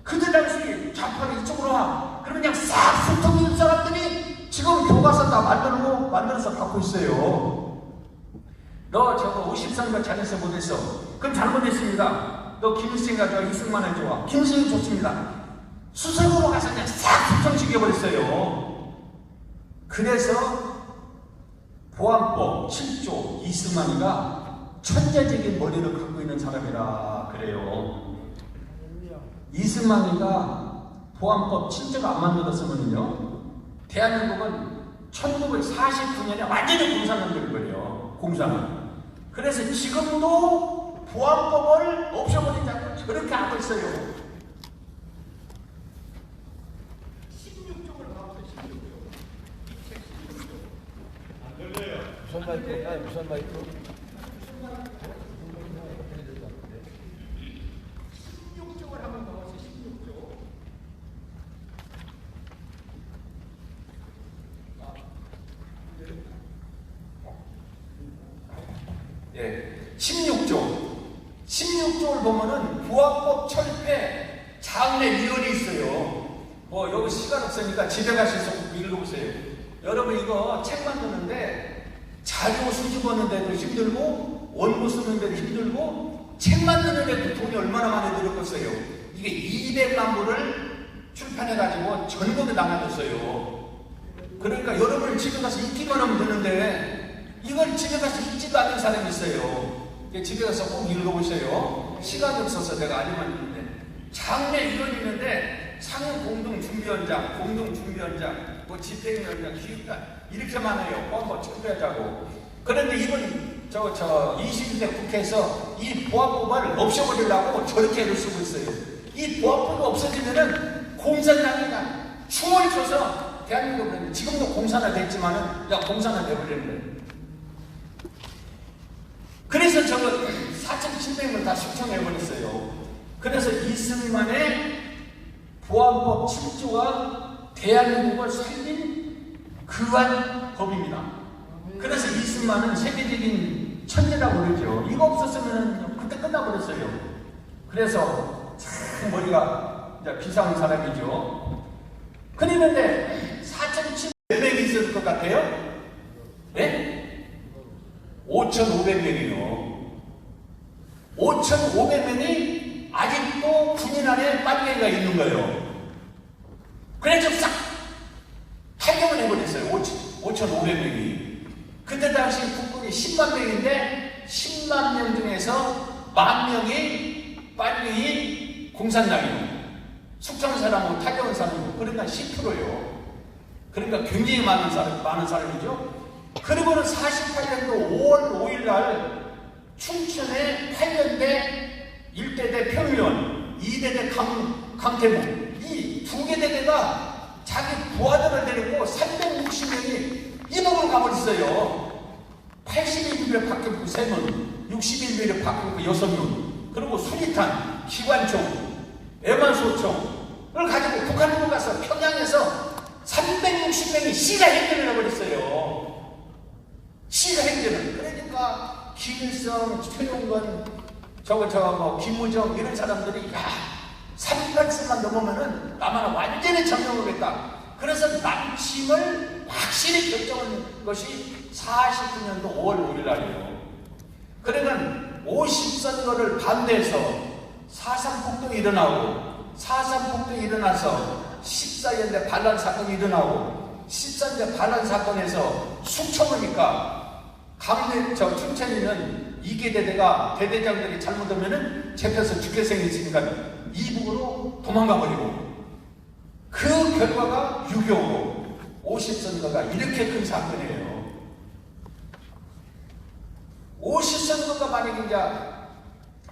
그때 당시 좌파를 이쪽으로 와. 그러면 그냥 싹 소통인 사람들이 지금 교과서 다 만들어서 갖고 있어요. 너 50선거 잘해서 못했어. 그럼 잘못했습니다. 너 김일성이 좋아, 이승만이 좋아. 김일성이 좋습니다. 수성으로 가서 그냥 싹 소통시켜버렸어요. 그래서 보안법 7조 이승만이가 천재적인 머리를 갖고 있는 사람이라 그래요. 이승만이가 보안법 7조가 안 만들었으면요 대한민국은 1949년에 완전히 공산화될 거예요. 공산화. 그래서 지금도 보안법을 없애버리자고 저렇게 하고 있어요. 16쪽을 가고 있어요. 16쪽. 무슨 마이크야? 무슨 마이크? 16쪽을 한번 더 보세요. 16쪽. 예, 16조. 16조를 보면은 보안법 철폐, 장례위원이 있어요. 뭐 여기 시간 없으니까 집에 가셔서 읽어보세요. 여러분 이거 책 만드는데 자료 수집하는데도 힘들고 원고 쓰는데도 힘들고 책 만드는데도 돈이 얼마나 많이 들었겠어요. 이게 200만 부를 출판해가지고 전국에 나눠줬어요. 그러니까 여러분 집에 가서 읽기만 하면 되는데 이걸 집에 가서 읽지도 않는 사람이 있어요. 집에 가서 꼭 읽어보세요. 시간이 없어서 내가 아니만 있는데 장례위원이 있는데 상임 공동준비원장, 공동준비원장, 뭐 집행위원장, 기획관 이렇게 많아요. 뭐 준비하자고. 그런데 이번 21대 국회에서 이 보안법을 없애버리려고 저렇게 애를 쓰고 있어요. 이 보안법이 없어지면은 공산당이나 춤을 춰서 대한민국은 지금도 공산화 됐지만은 공산화 돼버리는 거예요. 그래서 저거 4,700명 다 숙청해버렸어요. 그래서 이승만의 보안법 7조가 대한민국을 살린 그한 법입니다. 그래서 이승만은 세계적인 천재라고 그러죠. 이거 없었으면 그때 끝나버렸어요. 그래서 참 머리가 이제 비상한 사람이죠. 그랬는데 4,700명이 있을 것 같아요? 네? 5,500명이요. 5,500명이 아직도 군인 안에 빨갱이가 있는 거예요. 그래서 싹 탈경을 해버렸어요. 5,500명이. 그때 당시 국군이 10만 명인데 10만 명 중에서 10,000명이 빨갱이 공산당이에요. 숙청 사람하고 탈경한 사람이고 그러니까 10%요. 그러니까 굉장히 많은 사람이죠. 그리고는 48년도 5월 5일 날 춘천의 8년대 1대대 평의원, 2대대 강태무 이 두 개 대대가 자기 부하들을 데리고 360명이 이북으로 가버렸어요. 81밀에 박격포 3문, 61밀에 박격포 6문, 그리고 수리탄, 기관총, 애만소총을 가지고 북한으로 가서 평양에서 360명이 시가 행진을 해버렸어요. 시가 행진을. 그러니까 김일성, 최용건, 김무정 이런 사람들이 3달러만 넘으면은 남한은 완전히 점령하겠다. 그래서 남침을 확실히 결정한 것이 49년도 5월 5일 날이에요. 그러면 50선거를 반대해서 4.3 폭동이 일어나고 4.3 폭동이 일어나서 14년대 반란 사건이 일어나고 13년대 반란 사건에서 숙청하니까 춘천이는 2개 대대가 대대장들이 잘못하면은 잡혀서 죽게 생겼으니까 이북으로 도망가 버리고 그 결과가 6.25 50선거가 이렇게 큰 사건이에요. 50선거가 만약에 이제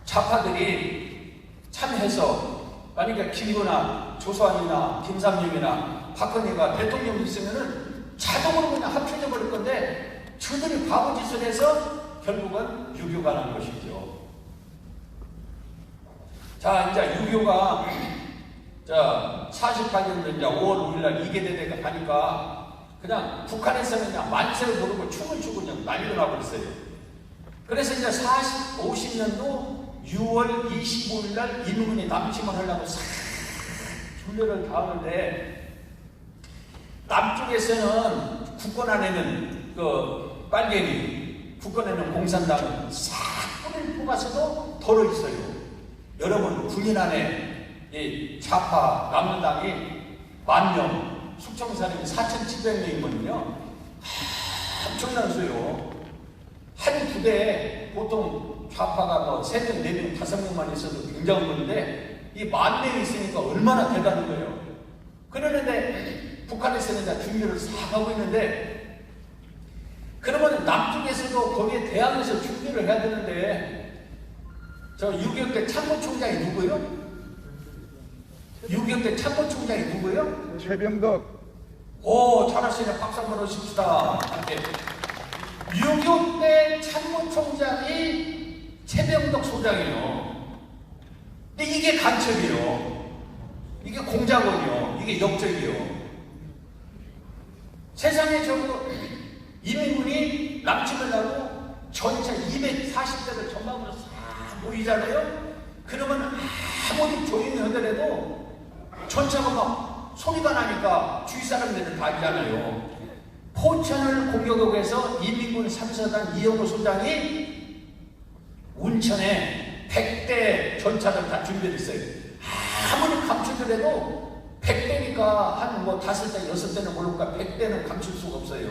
좌파들이 참여해서 만약에 김구나 조소환이나 김삼룡이나 박헌희가 대통령이 있으면은 자동으로 그냥 합쳐져 버릴 건데 저들이 바보 짓을 해서 결국은 6.25가 난 것이죠. 자, 이제 6.25가 48년도 이제 5월 5일날 2개 대대가 가니까 그냥 북한에서는 그냥 만세를 부르고 춤을 추고 그냥 난리가 나버렸어요. 그래서 이제 50년도 6월 25일날 인민군이 남침을 하려고 싹 준비를 다 하는데 남쪽에서는 국권 안에는 빨갱이, 국권에는 공산당은 싹 뿌리를 뽑아서도 덜어 있어요. 여러분, 군인 안에 이 좌파 남문당이 10,000명, 숙청 사람이 4,700명이거든요. 엄청난 수요. 한 부대에 보통 좌파가 3명, 4명, 5명만 있어도 굉장한 건데 이 10,000명이 있으니까 얼마나 대단한 거예요. 그러는데 북한에서는 이제 준비를 싹 하고 있는데 그러면 남쪽에서도 거기에 대항해서 준비를 해야 되는데 6.25 때 참모총장이 누구예요? 6.25 때 참모총장이 누구예요? 최병덕. 오, 잘하시네. 박수 한번 하십시다. 6.25 때 참모총장이 최병덕 소장이에요. 근데 이게 간첩이에요. 이게 공작원이요. 이게 역적이요. 세상에 이민군이 남침을 하고 전차 240대를 전방으로 싹 모이잖아요. 그러면 아무리 조용히 하더라도 전차가 막 소리가 나니까 주위 사람들은 다 알잖아요. 포천을 공격하고 해서 인민군 3사단 이영호 소장이 운천에 100대 전차를 다 준비했어요. 아무리 감추더라도 100대니까 한 뭐 5대, 6대는 모를까 100대는 감출 수가 없어요.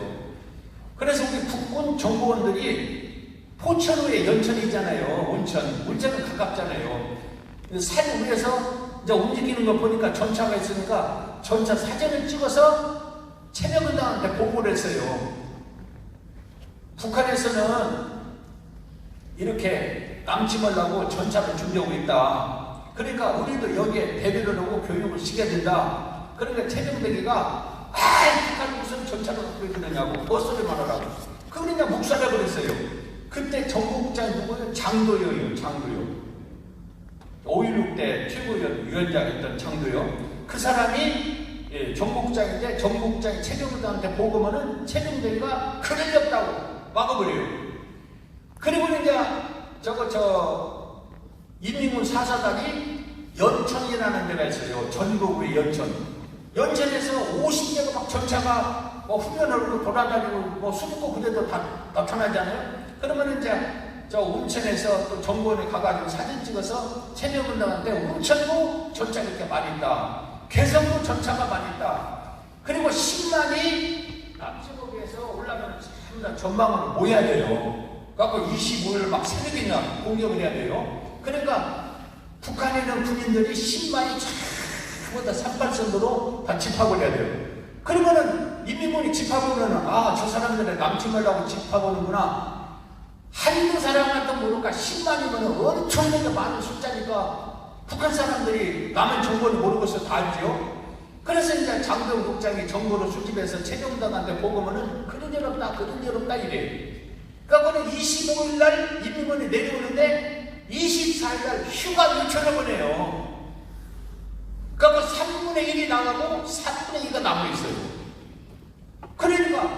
그래서 우리 국군 정보원들이 포천후에 연천이 있잖아요. 운천은 가깝잖아요. 산 위에서 이제 움직이는 거 보니까 전차가 있으니까 전차 사진을 찍어서 체면군단한테 보고를 했어요. 북한에서는 이렇게 남침하려고 전차를 준비하고 있다. 그러니까 우리도 여기에 대비를 하고 교육을 시켜야 된다. 그러니까 최종대기가 북한 무슨 전차를 갖고 있느냐고 헛소리만 하라고. 그러니까 묵살해 버렸어요. 그때 정보국장이 누구예요? 장도요요. 5.16때 최고위원장이었던 장도요. 그 사람이 정보국장인데 정보국장이 최종대기한테 보고면은 최종대기가 그럴 리 없다고 막아버려요. 그리고 이제 인민군 4사단이 연천이라는 데가 있어요. 전국의 연천에서 50대가 막 전차가 뭐 훈련하고 돌아다니고 뭐 숨고 그래도 다 나타나잖아요. 그러면 이제 운천에서 또 정보원에 가가지고 사진 찍어서 체면군단한테 운천도 전차가 이렇게 많이 있다. 개성도 전차가 많이 있다. 그리고 10만이 남쪽에서 올라가면 전부 다 전방으로 모여야 돼요. 그래갖고 25일 막 새벽이나 공격을 해야 돼요. 그러니까 북한에 있는 군인들이 10만이 전부 다 산발선으로 다 집합을 해야 돼요. 그러면은 인민군이 집합하면은 저 사람들의 남침하려고 집합하는구나. 한두 사람한테 모를까 10만이면 엄청나게 많은 숫자니까 북한 사람들이 남은 정보를 모르고서 다 알죠. 그래서 이제 장동 국장이 정보를 수집해서 최종단한테 보고면은 그런 일 없다 이래요. 그러니까 25일 날 인민군이 내려오는데 24일 날 휴가 요청을 보내요. 그러니까 3분의 1이 나가고 3분의 2가 남아있어요. 그러니까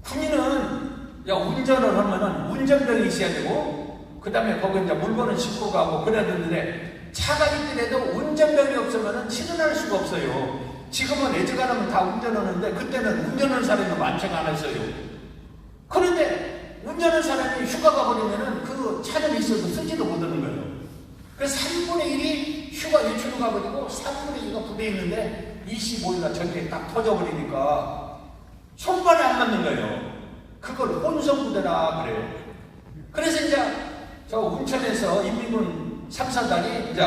군인은 운전을 하면은 운전병이 있어야 되고 그 다음에 거기 이제 물건을 싣고 가고 그래야 되는데 차가 있더라도 운전병이 없으면은 출근할 수가 없어요. 지금은 애지간하면 다 운전하는데 그때는 운전하는 사람이 많지가 않았어요. 그런데 운전하는 사람이 휴가 가버리면은 그 차는 있어도 쓰지도 못하는 거예요. 그래서 3분의 1이 휴가 유출로 가버리고 3분의 2가 부대에 있는데 25일날 전쟁이 딱 터져버리니까 손발이 안 맞는 거예요. 그걸 혼성부대라 그래요. 그래서 이제 운천에서 인민군 3사단이 이제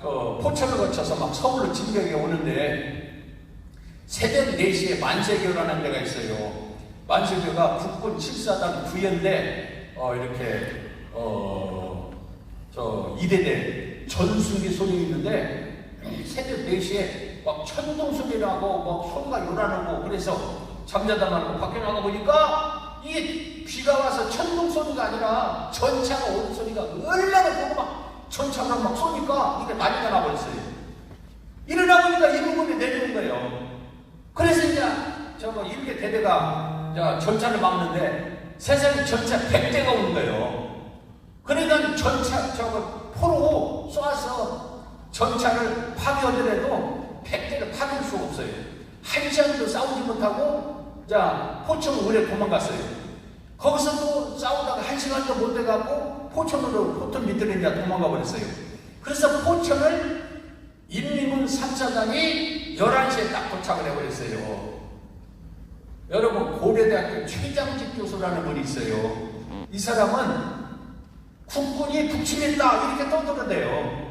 포천을 거쳐서 막 서울로 진격해 오는데 새벽 4시에 만세교라는 데가 있어요. 만세교가 국군 7사단 구연대 이렇게 이대대 전승기 소리가 있는데 새벽 4시에 막 천둥 소리 나고 막 소리가 요란하고 그래서 잠자다 말고 밖에 나가 보니까 이게 비가 와서 천둥 소리가 아니라 전차가 오는 소리가 얼마나 보고 막 전차가 막 쏘니까 이게 난리가 나버렸어요. 일어나 보니까 인민군이 내려온 거예요. 그래서 이제 일개 대대가 전차를 막는데 세상에 전차 100대가 오는 거예요. 그러니까 전차 포로 쏘아서 전차를 파괴하더라도 100대를 파괴할 수가 없어요. 한 시간도 싸우지 못하고 포천 울에 도망갔어요. 거기서 또 싸우다가 한 시간도 못 돼갖고 포천 밑으로 이제 도망가 버렸어요. 그래서 포천을 인민군 3사단이 11시에 딱 도착을 해버렸어요. 여러분 고려대학교 최장직 교수라는 분이 있어요. 이 사람은 국군이 북침했다 이렇게 떠들어대요.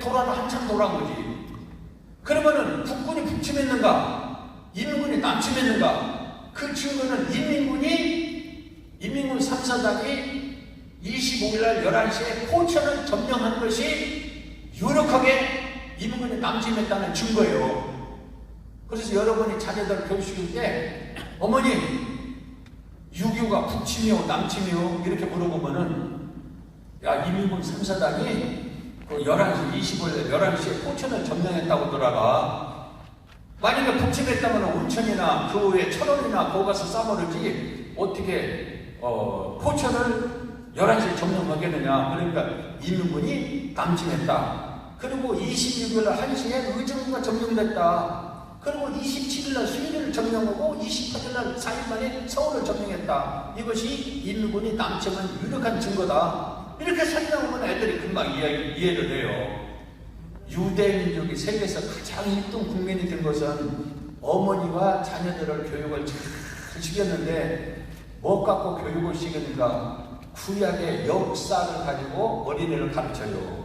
도라는 한참 돌아온 거지. 그러면은 국군이 북침했는가? 인민군이 남침했는가? 그 증거는 인민군 3사단이 25일날 11시에 포천을 점령한 것이 유력하게 인민군이 남침했다는 증거예요. 그래서 여러분이 자녀들 교육시킬 때 어머니 6.25가 북침이요 남침이요 이렇게 물어보면은 인민군 3사단이 25일 11시에 포천을 점령했다고 돌아가. 만약에 북침했다면 운천이나 그 후에 철원이나 거기 가서 싸우르지 어떻게 포천을 11시에 점령하겠느냐. 그러니까 인민군이 남침했다. 그리고 26일 날 1시에 의정부가 점령됐다. 그리고 27일 날 수일을 점령하고 28일 날 4일 만에 서울을 점령했다. 이것이 인민군이 남청한 유력한 증거다. 이렇게 설명하면 애들이 금방 이해를 해요. 유대민족이 세계에서 가장 1등 국민이 된 것은 어머니와 자녀들을 교육을 잘 시켰는데 뭐 갖고 교육을 시키는가? 구약의 역사를 가지고 어린이를 가르쳐요.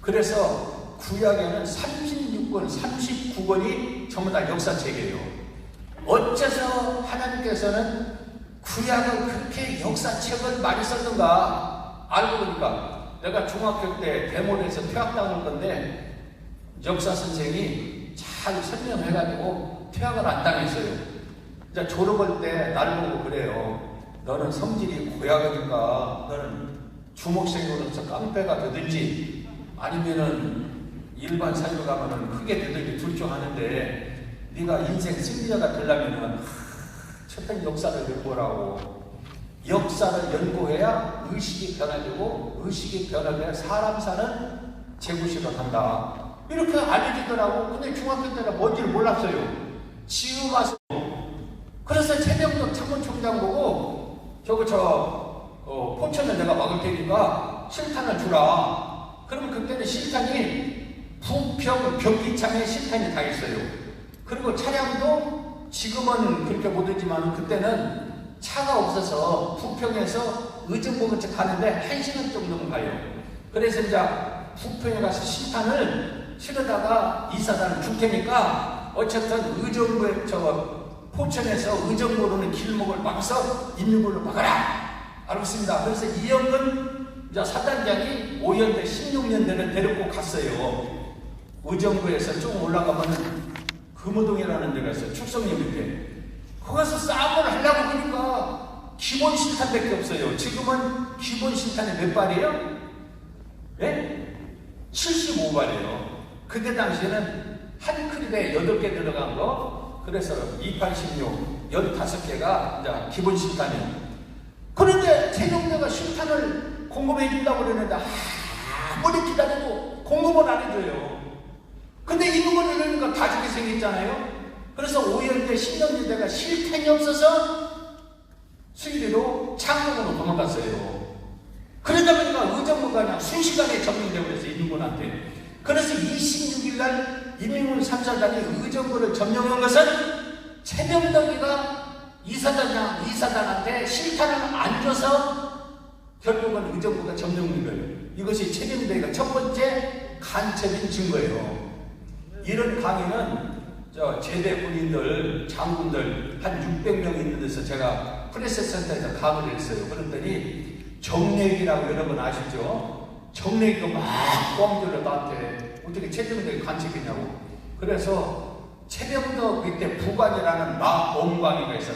그래서 구약에는 36권, 39권이 전부 다 역사책이에요. 어째서 하나님께서는 구약을 그렇게 역사책을 많이 썼는가? 알고 보니까 내가 중학교 때 대모에서 퇴학당할 건데 역사 선생이 잘 설명해가지고 퇴학을 안 당했어요. 이제 졸업할 때 나를 보고 그래요. 너는 성질이 고약하니까 너는 주목생으로서 깡패가 되든지 아니면은 일반 사회로 가면은 크게 되든지 둘 중 하는데 네가 인생 승리자가 되려면은 첫째 역사를 연구하라고. 역사를 연구해야 의식이 변화되고 의식이 변화돼야 사람 사는 제구식을 한다. 이렇게 알려주더라고. 근데 중학교 때는 뭔지를 몰랐어요. 지금 와서 그래서 최병덕 참모총장 보고 포천을 내가 막을 테니까 실탄을 주라. 그러면 그때는 실탄이 부평 경기창에 실탄이 다 있어요. 그리고 차량도 지금은 그렇게 못하지만 그때는 차가 없어서 부평에서 의정부까지 가는데 1시간 정도는 가요. 그래서 이제 부평에 가서 실탄을 실어다가 이사단을 줄 테니까 어쨌든 의정부에 포천에서 의정부로는 길목을 막아서 인민군을 막아라. 알겠습니다. 그래서 이영근 사단장이 5년대 16년대를 데리고 갔어요. 의정부에서 조금 올라가면 금호동이라는 데가 있어요. 축성리 밑에. 거기서 싸움을 하려고 보니까 기본 실탄밖에 없어요. 지금은 기본 실탄이 몇 발이에요? 예? 75발이에요. 그때 당시에는 한 크립에 8개 들어간 거. 그래서 286, 15개가 이제 기본 실탄이에요. 그런데 최종대가 실탄을 공급해 준다고 그러는데 아무리 기다려도 공급을 안 해줘요. 근데 이놈을 이러니까 다 죽게 생겼잖아요. 그래서 5년대 10년대가 실탄이 없어서 수일이로 창동으로 도망갔어요. 그러다 보니까 의정부가 그냥 순식간에 점령되고 그래서 인민군한테. 그래서 26일 날 인민군 3사단이 의정부를 점령한 것은 최병덕이가 이사단한테 실탄을 안 줘서 결국은 의정부가 점령된 거예요. 이것이 최병덕이가 첫 번째 간첩인 증거예요. 이런 강의는 제대 군인들, 장군들 한 600명 있는 데서 제가 프레스센터에서 강의를 했어요. 그랬더니 정례기라고 여러분 아시죠? 정례기가 막 뻥들려 나한테 어떻게 최병덕이 간첩이냐고. 그래서 최병덕 밑에 부관이라는 나엄광이가 있어.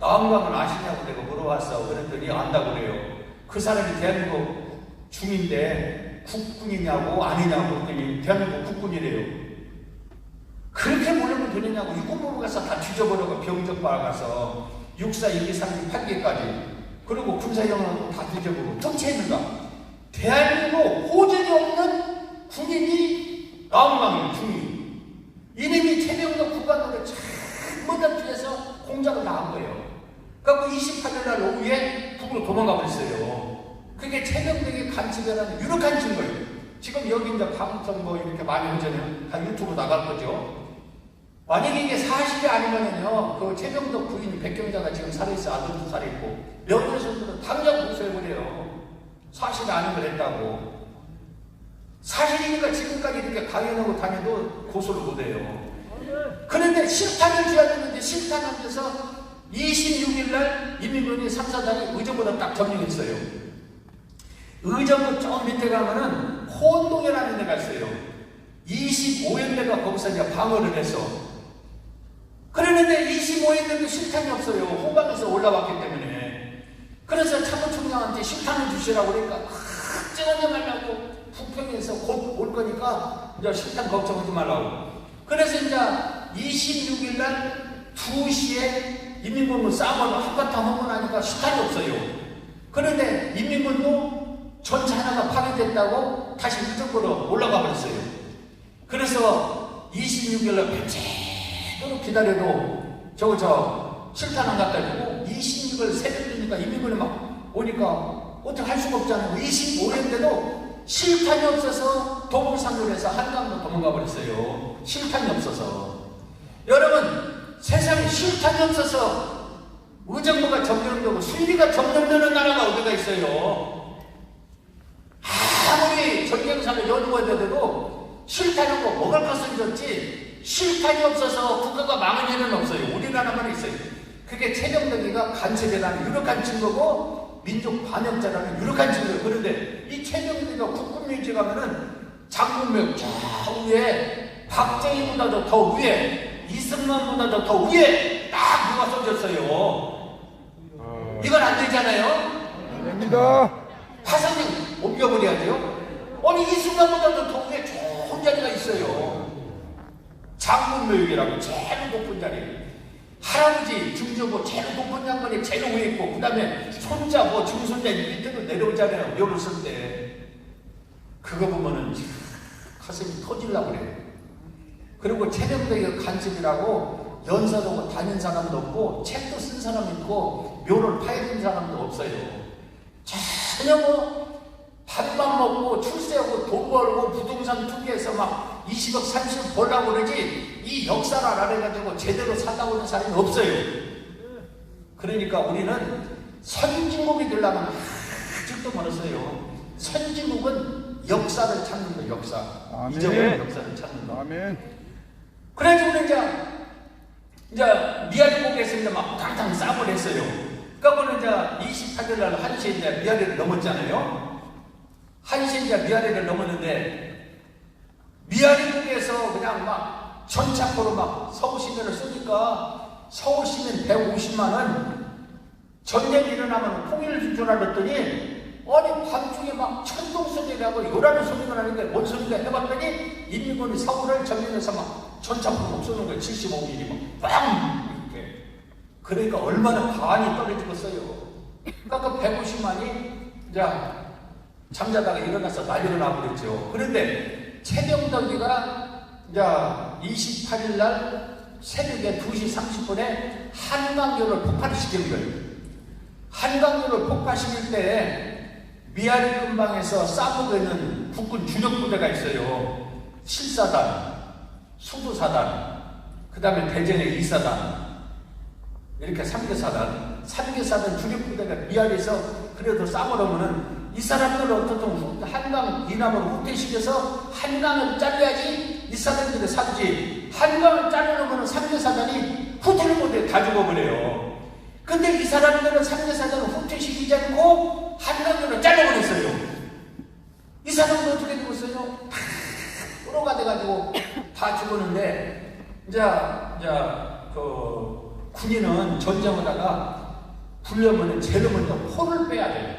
나엄광을 아시냐고 내가 물어봤어. 그랬더니 안다고 그래요. 그 사람이 대한민국 중인데 국군이냐고 아니냐고 그랬더니 대한민국 국군이래요. 그렇게 모르면 되느냐고. 육군부로 가서 다 뒤져버리고 병적 빨아가서 6사 1, 2, 3, 8개까지 그리고 군사영화도 다 뒤져보고 통치했는가. 대한민국 호적이 없는 군인이 나엄광이에요. 중위. 이놈이 최병덕 국관으로 전부 다 뒤에서 공작을 다 한 거예요. 그래서 28일 날 오후에 북으로 도망가 버렸어요. 그게 최병덕의 간첩이라는 유력한 증거예요. 지금 여기 이제 방송 뭐 이렇게 많이 하잖아요. 다 유튜브 나갈 거죠. 만약에 이게 사실이 아니면요, 그 최병덕 부인 백경자가 지금 살아있어. 아들도 살아있고 며느리들은 당장 고소해버려요. 사실이 아닌 걸 했다고. 사실이니까 지금까지 이렇게 강연하고 다녀도 고소를 못해요. 그런데 실탄을 줘야 되는데 실탄 안 줘서 26일 날 인민군이 3사단이 의정부로 딱 점령했어요. 의정부 좀 밑에 가면은 혼동이라는 데가 있어요. 25연대가 거기서 이제 방어를 해서. 그러는데 25연대도 실탄이 없어요. 호방에서 올라왔기 때문에. 그래서 참모총장한테 실탄을 주시라고 그러니까 걱정하지 말라고. 부평에서 곧 올 거니까 이제 실탄 걱정하지 말라고. 그래서 이제 26일 날 2시에 인민군은 싸움을 한바탕 하고 나니까 실탄이 없어요. 그런데 인민군도 전차 하나가 파괴됐다고 다시 무조건으로 올라가 버렸어요. 그래서 26일날 밤새도록 기다려도 실탄 안 갖다 주고 26일 새벽 되니까 이민군이 막 오니까 어떻게 할 수가 없잖아요. 25일인데도 실탄이 없어서 도봉상로에서 한강으로 도망가 버렸어요. 실탄이 없어서. 여러분, 세상에 실탄이 없어서 의정부가 점령되고 순리가 점령되는 나라가 어디가 있어요? 아무리 전쟁사를 연구해도 실탄이 없고 먹을 것은 좋지 실탄이 없어서 국가가 망할 일은 없어요. 우리나라만 있어요. 그게 최병덕이가 간첩이라는 유력한 증거고 민족 반역자라는 유력한 증거예요. 그런데 이 최병덕이가 국군묘지 가면은 장군묘 저 위에 박정희보다도 더 위에 이승만보다도 더 위에 딱 누가 써졌어요. 이건 안 되잖아요. 됩니다. 화성을 옮겨버려야죠. 아니 이승만보다도 더 위에 좋은 자리가 있어요. 장군묘역이라고 제일 높은 자리. 할아버지 중저고 제일 높은 장관이 제일 위에 있고 그 다음에 손자 뭐 중손자 밑으로 내려오잖아요. 묘를 쓸 때. 그거 보면은 가슴이 터질라고 그래요. 그리고 최병덕이 간첩이라고 연사도 다닌 사람도 없고 책도 쓴 사람 있고 묘를 파헤친 사람도 없어요. 전혀 뭐 밥만 먹고 출세하고 돈 벌고 부동산 투기해서 막 20억 30억 벌라고 그러지 이 역사를 알아가지고 제대로 살다고 하는 사람이 없어요. 그러니까 우리는 선진국이 되려면 아직도 멀었어요. 선진국은 역사를 찾는 거, 역사. 아멘. 잊어버린 역사를 찾는 거. 아멘. 그래가지고 이제 미아리국에서 이제 막 탕탕 싸움을 했어요. 그러니까 이제 28일 날 1시에 이제 미아리를 넘었잖아요. 1시에 이제 미아리를 넘었는데 미아리국에서 그냥 막 전차포로 막 서울 시민을 쏘니까 서울 시민 150만은 전쟁이 일어나면 통일을 줄 줄 알았더니 아니 밤중에 막 천둥 소리라고 요라는 소리가 나는데 뭔 소리가 해봤더니 인민군이 서울을 점령해서 막 전차포로 막 쏘는 거예요. 75mm 막 빵! 이렇게. 그러니까 얼마나 반이 떨어지겠어요. 그러니까 그 150만이 이제 잠자다가 일어나서 난리가 나버렸죠. 그런데 최병덕이가 이제 28일 날 새벽에 2시 30분에 한강교를 폭발을 시키는 거예요. 한강교를 폭발시킬 때 미아리 근방에서 싸우고 있는 국군 주력 부대가 있어요. 7사단, 수도사단, 그 다음에 대전의 2사단, 이렇게 3개사단, 3개사단 주력 부대가 미아리에서 그래도 싸우려면은 이 사람들을 어떻든 한강 이남으로 후퇴시켜서 한강을 잘라야지 이 사람들이 살지. 한강을 자르려면 3개사단이 후퇴를 못해 다 죽어버려요. 근데 이 사람들은 3개사단을 후퇴시키지 않고 한강으로 잘라버렸어요. 이 사람은 어떻게 죽었어요? 다 끌어가 돼가지고 다 죽었는데 이제 그 군인은 전쟁을 하다가 불려면 제일 먼저 포를 빼야 돼요.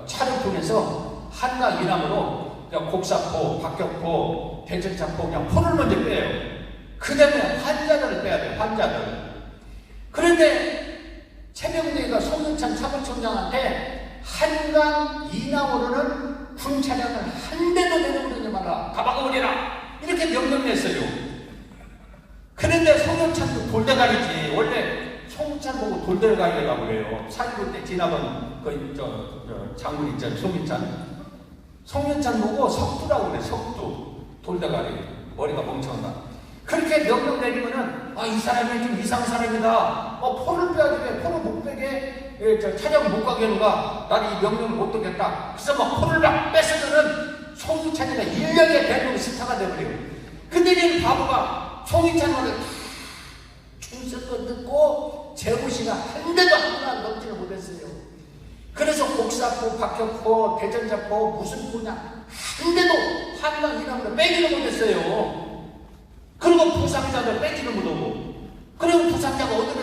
차를 통해서 한강 이남으로 곡사포, 박격포, 대전차포 그냥 포를 먼저 빼요. 그 다음에 환자들을 빼야 돼요. 환자들. 그런데 최병덕이가 송영찬 참모총장한테 한강 이남으로는 군 차량을 한 대도 내려오지 마라. 다 막아버리라. 이렇게 명령 냈어요. 그런데 송영찬도 돌대가리지. 원래 송영찬 보고 돌대가리라고 그래요. 4.19 때 지나간 장군 있잖아요. 송영찬 보고 석두라고 그래. 석두. 돌대가리. 머리가 멍청하다. 그렇게 명령 내리면은 이 사람이 좀 이상한 사람이다. 포를 빼야 돼. 포를 못 빼게 차량 못 가게 하는가. 나는 이 명령을 못 듣겠다. 그래서 막 포를 막 뺏으면은 송희찬이가 인력의 대통령 스타가 돼버려요. 근데 이 바보가 송희찬 말을 충성껏 듣고 재무씨가 한 대도 하나 넘지를 못했어요. 그래서 곡사포, 박격포, 대전자포 무슨 포냐 한 대도 한강 이남으로 빼지를 못했어요. 그리고 부상자를 빼지를 못하고, 그리고 부상자가 어디로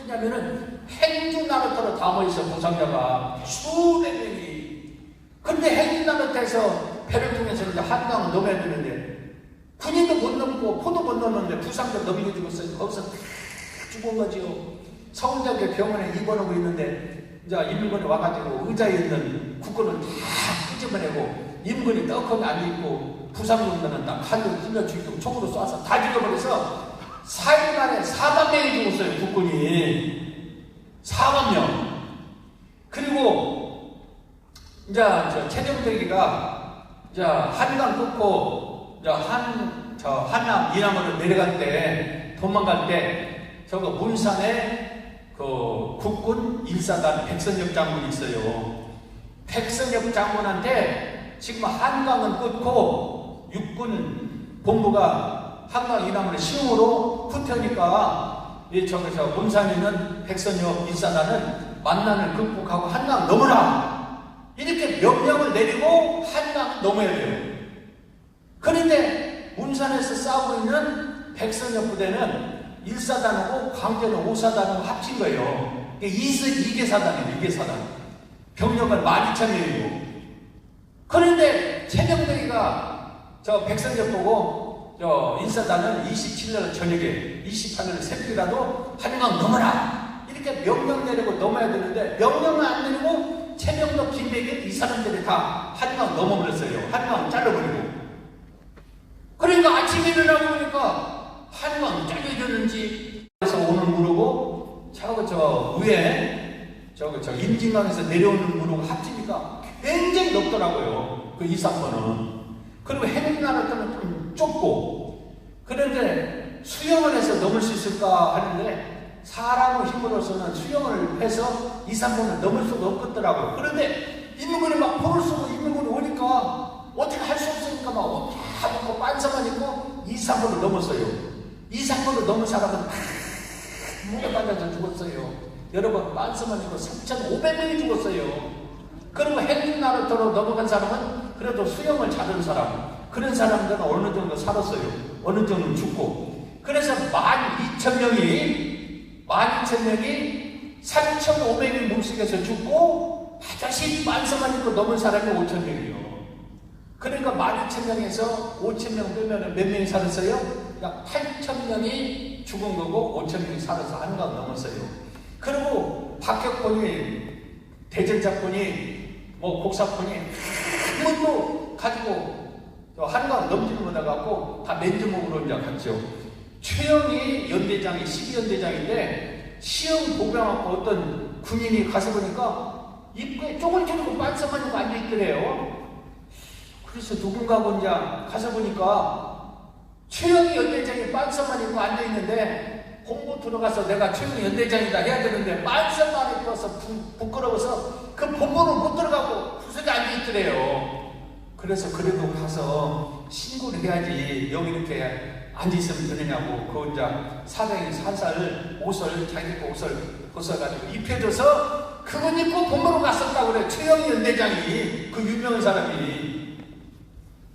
뛰냐면은 행주나루터로 다 모여서 부상자가 수백 명이. 근데 행주나루터에서 배를 통해서 이제 한강을 넘어야 되는데 군인도 못 넘고 포도 못 넘는데 부상자 넘겨 죽었어요. 거기서 죽은 거지요. 서울대학교 병원에 입원하고 있는데 이제 인민군이 와가지고 의자에 있는 국군을 다 끄집어내고 인민군이 떡하게 앉아있고 부상군들은 다 칼로 찔러 죽이고 총으로 쏴서 다 죽여버려서 4일 만에 4만 명이 죽었어요. 국군이 4만 명. 그리고 이제 최정대기가 이제 한강 끊고 이제 한남 이남으로 내려갈 때 도망갈 때 저거 문산에 그 국군 1사단 백선엽 장군이 있어요. 백선엽 장군한테 지금 한강은 끊고 육군 본부가 한강 이남을 시흥으로 후퇴하니까 저기서 문산에 있는 백선엽 1사단은 만난을 극복하고 한강 넘어라 이렇게 명령을 내리고 한강을 넘어야 돼요. 그런데 문산에서 싸우고 있는 백선엽 부대는 1사단하고 광주는 5사단하고 합친 거예요. 이게 2개 사단이에요. 2개 사단. 병력은 12,000명이고. 그런데 최병덕이가 저 백선엽 보고 저 1사단은 27일 저녁에 28일 새벽이라도 한강 넘어라 이렇게 명령 내리고 넘어야 되는데 명령을 안 내리고 최병덕, 김백일 이 사람들이 다 한강 넘어버렸어요. 한강 잘라버리고. 그러니까 아침에 일어나고 보니까 한강 잘려졌는지 그래서 오늘 무르고 저 위에 저 임진강에서 내려오는 무르고 합치니까 굉장히 높더라고요. 그 이사포는. 그리고 해민나라들은 좀 좁고 그런데 수영을 해서 넘을 수 있을까 하는데 사람의 힘으로서는 수영을 해서 2, 3분을 넘을 수가 없겠더라고요. 그런데 인민군이 막 포를 쏘고 인민군이 오니까 어떻게 할 수 없으니까 막 옷 다 입고 반사만 입고 2, 3분을 넘었어요. 2, 3분을 넘은 사람은 무게 받아서 죽었어요. 여러분 반사만 입고 3,500명이 죽었어요. 그리고 해민나루터로 넘어간 사람은 그래도 수영을 잘하는 사람 그런 사람들은 어느 정도 살았어요. 어느 정도 죽고 그래서 12,000명이 3,500명 물속에서 죽고 다시 반사만 입고 넘은 사람이 5,000명이요. 그러니까 12,000명에서 5,000명 빼면 몇 명이 살았어요? 그러니까 8,000명이 죽은 거고 5,000명이 살아서 한강 넘었어요. 그리고 박혁권이 대전작권이 곡사권이 아무것도 가지고 한강 넘지를 못해갖고 다 맨주먹으로 이제 갔죠. 최영희 연대장이 12연대장인데 시험 보병하고 어떤 군인이 가서 보니까 입구에 쪽을 찌르고 반사만 입고 앉아있더래요. 그래서 누군가고 이제 가서 보니까 최영희 연대장이 반사만 입고 앉아있는데 공부 들어가서 내가 최영희 연대장이다 해야 되는데 반사만 입어서 부끄러워서 그 본부는 못 들어가고 구석에 앉아있더래요. 그래서 그래도 가서 신고를 해야지 여기 이렇게 앉아있으면 되느냐고 그 이제 사장이 살살 옷을 자기 거 옷을 벗어가지고 입혀줘서 그건 입고 본부로 갔었다고 그래. 최영희 연대장이 그 유명한 사람이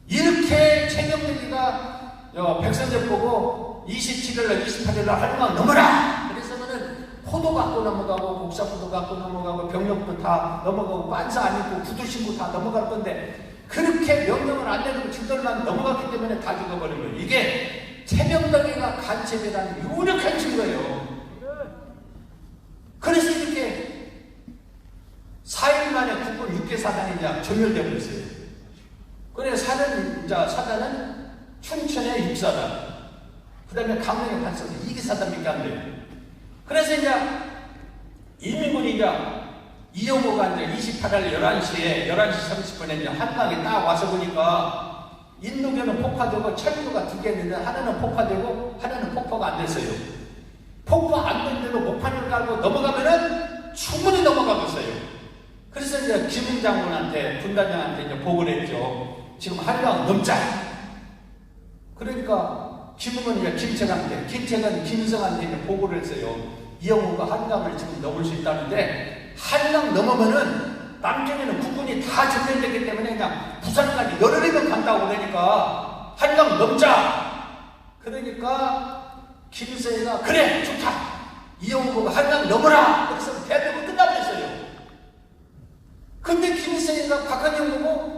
이렇게 최경덕이가 백선엽 보고 27일날 28일날 한강 넘어라 그래서면은 포도 갖고 넘어가고 복사포도 갖고 넘어가고 병력도 다 넘어가고 반사 안 입고 구두 신고 다 넘어갈 건데 그렇게 명령을 안 내리고 지들만 넘어갔기 때문에 다 죽어버린 거예요. 이게 최병덕이가 간첩이라는 유력한 증거예요. 그래서 이렇게 4일 만에 국군 6개 사단이 이제 전멸되어 버렸어요. 그래서 사단은 춘천의 6사단, 그 다음에 강릉의 8사단, 2개 사단밖에 안 돼요. 그래서 이제 인민군이 이제 이영호가 이제 28일 11시 30분에 이제 한강에 딱 와서 보니까 인도교는 폭파되고 철교가 2개 있는데 하나는 폭파되고 하나는 폭파가 안 됐어요. 폭파 안 된 대로 목판을 깔고 넘어가면은 충분히 넘어가겠어요. 그래서 이제 김 장군한테 군단장한테 이제 보고를 했죠. 지금 한강 넘자. 그러니까 김은 이제 김책은 김성한테 이제 보고를 했어요. 이영호가 한강을 지금 넘을 수 있다는데 한강 넘으면은 남쪽에는 국군이 다 전멸되기 때문에 그냥 부산까지 여러 명 간다고 그러니까 한강 넘자. 그러니까 김성희가 그래 좋다. 이영호가 한강 넘어라. 그래서 대표가 끝나버렸어요. 근데 김성희가 박한영 보고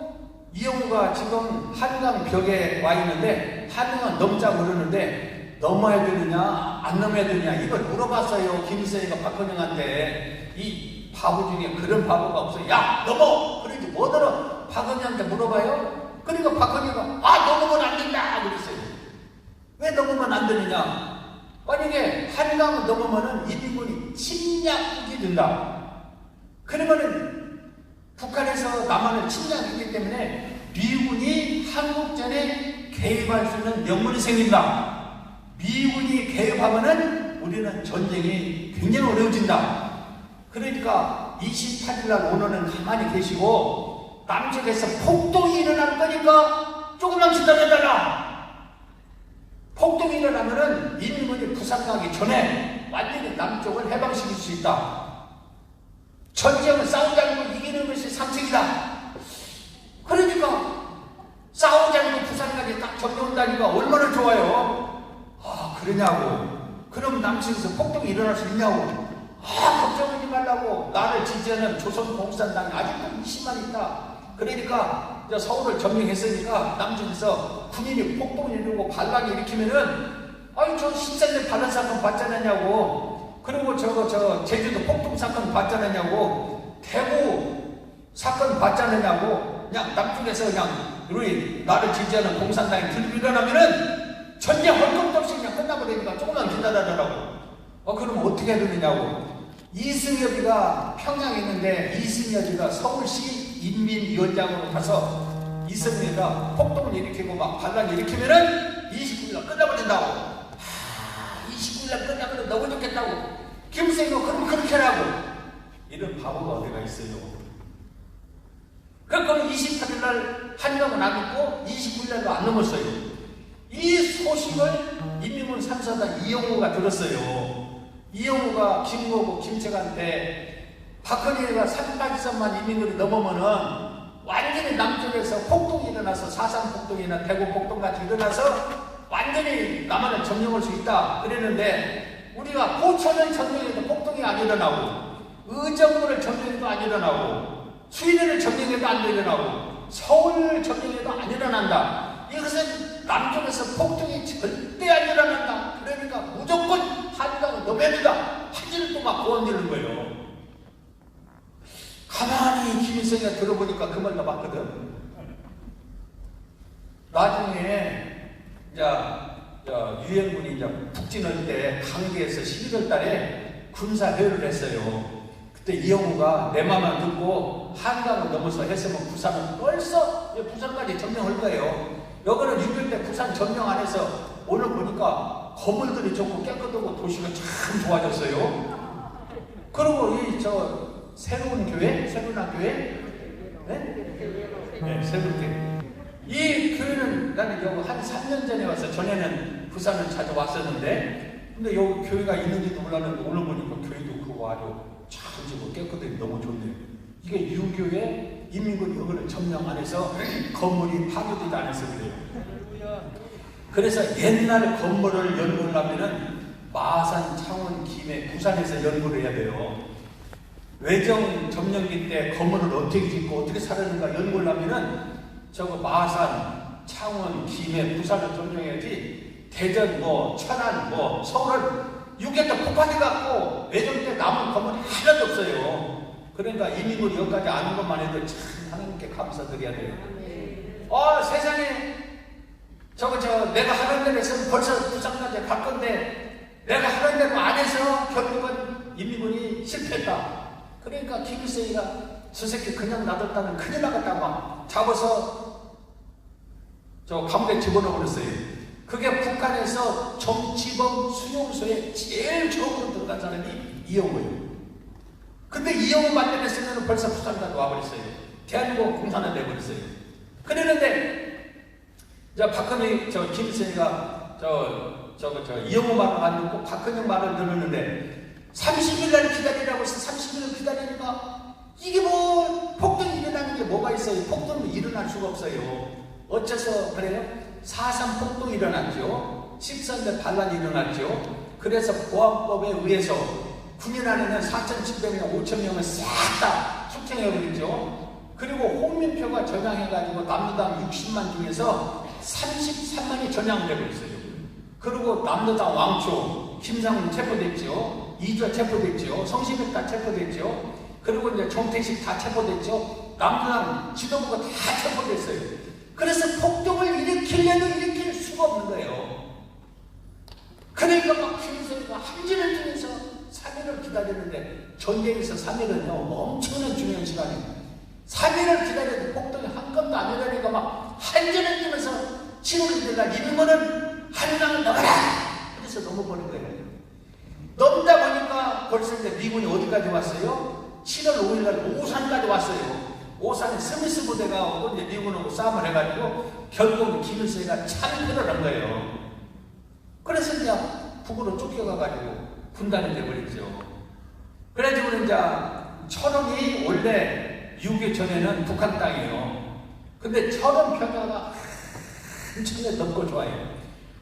이영호가 지금 한강 벽에 와 있는데 한강을 넘자고 그러는데 넘어야 되느냐 안 넘어야 되느냐 이걸 물어봤어요. 김성희가 박한영한테 이 바보 중에 그런 바보가 없어요. 야, 넘어! 그러지 뭐더러 박헌희한테 물어봐요? 그러니까 박헌희가 넘으면 안 된다! 그랬어요. 왜 넘으면 안 되느냐? 만약에 한강을 넘으면은 인민군이 침략국이 된다. 그러면은 북한에서 남한을 침략했기 때문에 미군이 한국전에 개입할 수 있는 명분이 생긴다. 미군이 개입하면은 우리는 전쟁이 굉장히 어려워진다. 그러니까 28일날 오늘은 가만히 계시고 남쪽에서 폭동이 일어날 거니까 조금만 기다려달라. 폭동이 일어나면은 인민군이 부산 가기 전에 완전히 남쪽을 해방시킬 수 있다. 전쟁은 싸우지 않고 이기는 것이 상책이다. 그러니까 싸우지 않고 부산까지 딱 점령한다니까 얼마나 좋아요. 그러냐고. 그럼 남쪽에서 폭동이 일어날 수 있냐고. 걱정하지 말라고. 나를 지지하는 조선공산당이 아직도 20만 있다. 그러니까 이제 서울을 점령했으니까 남쪽에서 군인이 폭동을 일으키고 반란을 일으키면은 저 13년 반란 사건 봤지 않았냐고. 그리고 저 제주도 폭동 사건 봤지 않았냐고. 대구 사건 봤지 않았냐고. 그냥 남쪽에서 그냥 우리 나를 지지하는 공산당이 들고 일어나면은 전쟁할 것도 없이 그냥 끝나버리니까 조금만 기다려달라고. 그럼 어떻게 해야 되느냐고. 이승엽이가 평양에 있는데 이승엽이가 서울시 인민위원장으로 가서 이승엽이가 폭동을 일으키고 막 반란을 일으키면은 29일날 끝나버린다고. 29일날 끝나면 너무 좋겠다고. 김세희가 그럼 그렇게 하라고. 이런 바보가 어디가 있어요. 그럼 28일날 한강은 안 있고 29일날도 안 넘었어요. 이 소식을 인민군 3사단 이영호가 들었어요. 이영호가 김모고 김책한테 박헌희가 38선만 인민군이 넘으면은 완전히 남쪽에서 폭동이 일어나서 사상 폭동이나 대구 폭동같이 일어나서 완전히 남한을 점령할 수 있다 그랬는데 우리가 포천을 점령해도 폭동이 안 일어나고 의정부를 점령해도 안 일어나고 수의대를 점령해도 안 일어나고 서울을 점령해도 안 일어난다. 이것은 남쪽에서 폭동이 절대 안 일어난다. 그러니까 무조건 한강을 넘어야 된다. 하지를 또 막 고언되는 거예요. 가만히 김일성이가 들어보니까 그 말도 맞거든. 나중에 유엔군이 이제 북진할 때 강계에서 11월 달에 군사회의를 했어요. 그때 이영호가 내 맘만 듣고 한강을 넘어서 했으면 부산은 벌써 부산까지 점령할 거예요. 여기는 6.25 때 부산 점령 안 해서 오늘 보니까 건물들이 좋고 깨끗하고 도시가 참 좋아졌어요. 그리고 새로운 교회? 새로운 교회? 네, 새로운 교회. 이 교회는 나는 여기 한 3년 전에 와서 전에는 부산을 자주 왔었는데 근데 여기 교회가 있는지도 몰랐는데 오늘 보니까 교회도 그거 아주 참 지고 깨끗하게 너무 좋네요. 이게 유교회 인민군 여기를 점령 안 해서 건물이 파괴되지 않아서 그래요. 그래서 옛날 건물을 연구를 하면은 마산, 창원, 김해, 부산에서 연구를 해야 돼요. 외정 점령기 때 건물을 어떻게 짓고 어떻게 살았는가 연구를 하면은 마산, 창원, 김해, 부산을 점령해야지 대전, 천안, 서울을 6.25 때 폭파해갖고 외정 때 남은 건물이 하나도 없어요. 그러니까 인민군이 여기까지 아는 것만 해도 참 하나님께 감사드려야 돼요. 세상에 내가 하는 대로 했으면 벌써 부산까지 갈 건데 내가 하는 대로 안 해서 결국은 인민군이 실패했다. 그러니까 김일성이가 저 새끼 그냥 놔뒀다면 큰일 나겠다고 잡아서 감옥에 집어넣어버렸어요. 그게 북한에서 정치범 수용소에 제일 처음으로 들어간 사람이 이영호예요. 근데 이영호 만들었으면 벌써 부산까지 와버렸어요. 대한민국 공산화 돼버렸어요. 그랬는데 박헌희 김일성이가 이영호 말을 안 듣고 박헌희 말을 들었는데 30일날 기다리라고 해서 30일을 기다리니까 이게 폭동이 일어나는 게 뭐가 있어요? 폭동이 일어날 수가 없어요. 어째서 그래요? 4.3 폭동이 일어났죠. 13대 반란이 일어났죠. 그래서 보안법에 의해서 군인 안에는 4,700명, 5,000명을 싹 다 숙청해버리죠. 그리고 홍민표가 전향해가지고 남로당 60만 중에서 33만이 전향되고 있어요. 그리고 남로당 왕초 김상훈 체포됐죠. 이주아 체포됐죠. 성시백 다 체포됐죠. 그리고 이제 정택식 다 체포됐죠. 남부당 지도부가 다 체포됐어요. 그래서 폭동을 일으키려도 일으킬 수가 없는 거예요. 그러니까 막 김일성이가 한진을 통해서 3일을 기다렸는데, 전쟁에서 3일은요 엄청난 중요한 시간이에요. 3일을 기다려도 폭동이 한 건도 안 일어나니까 막 한진을 뛰면서 7월 1일 날 이르면은 한강을 넘어라! 그래서 넘어버린 거예요. 넘다 보니까 벌써 이제 미군이 어디까지 왔어요? 7월 5일 날 오산까지 왔어요. 오산에 스미스 부대가 오고 이제 미군하고 싸움을 해가지고 결국 김일성이가 참패를 한 거예요. 그래서 이제 북으로 쫓겨가가지고 분단이 돼버렸죠. 그래가지고 이제 철원이 원래 6.25 전에는 북한 땅이에요. 근데 철원 평야가 엄청나게 넓고 좋아요.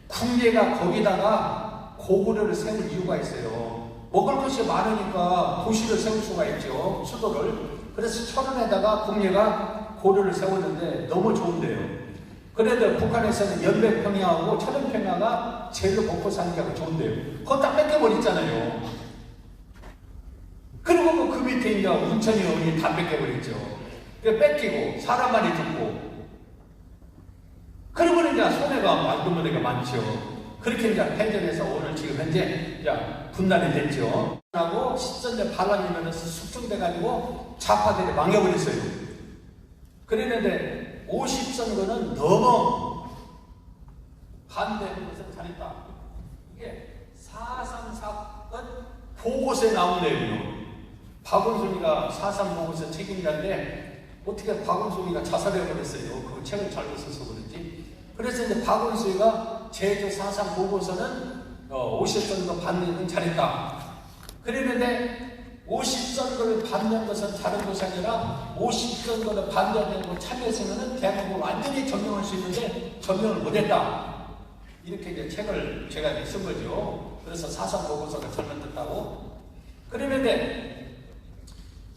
국내가 거기다가 고구려를 세울 이유가 있어요. 먹을 것이 많으니까 도시를 세울 수가 있죠. 수도를. 그래서 철원에다가 국내가 고려를 세웠는데 너무 좋은데요. 그래도 북한에서는 연백평야하고 철원평야가 제일 먹고 사니까 좋은데요. 그거 다 뺏겨버렸잖아요. 그리고 뭐 그 밑에 이제 운천이 어머니 다 뺏겨버렸죠. 뺏기고 사람 많이 죽고. 그리고 이제 손해가 말끔하게 많죠. 그렇게 이제 패전해서 오늘 지금 현재 이제 분단이 됐죠. 하고 시전제 반란이 일어나서 숙청돼가지고 좌파들이 망해버렸어요. 그랬는데 50선거는 너무 반대하는 것은 잘했다. 이게 4.3 사건 보고서에 나온 내용이요. 박원순이가 4.3 보고서 책임자인데 어떻게 박원순이가 자살해버렸어요. 그 책을 잘못 써서 그런지. 그래서 이제 박원순이가 제주 4.3 보고서는 50선거 반대는 잘했다. 그랬는데 50선거를 반대한 것은 다른 것이 아니라 50선거를 반대하는 참여했으면 대한민국을 완전히 점령할 수 있는데 점령을 못했다. 이렇게 이제 책을 제가 쓴 거죠. 그래서 4.3 보고서가 잘못됐다고. 그랬는데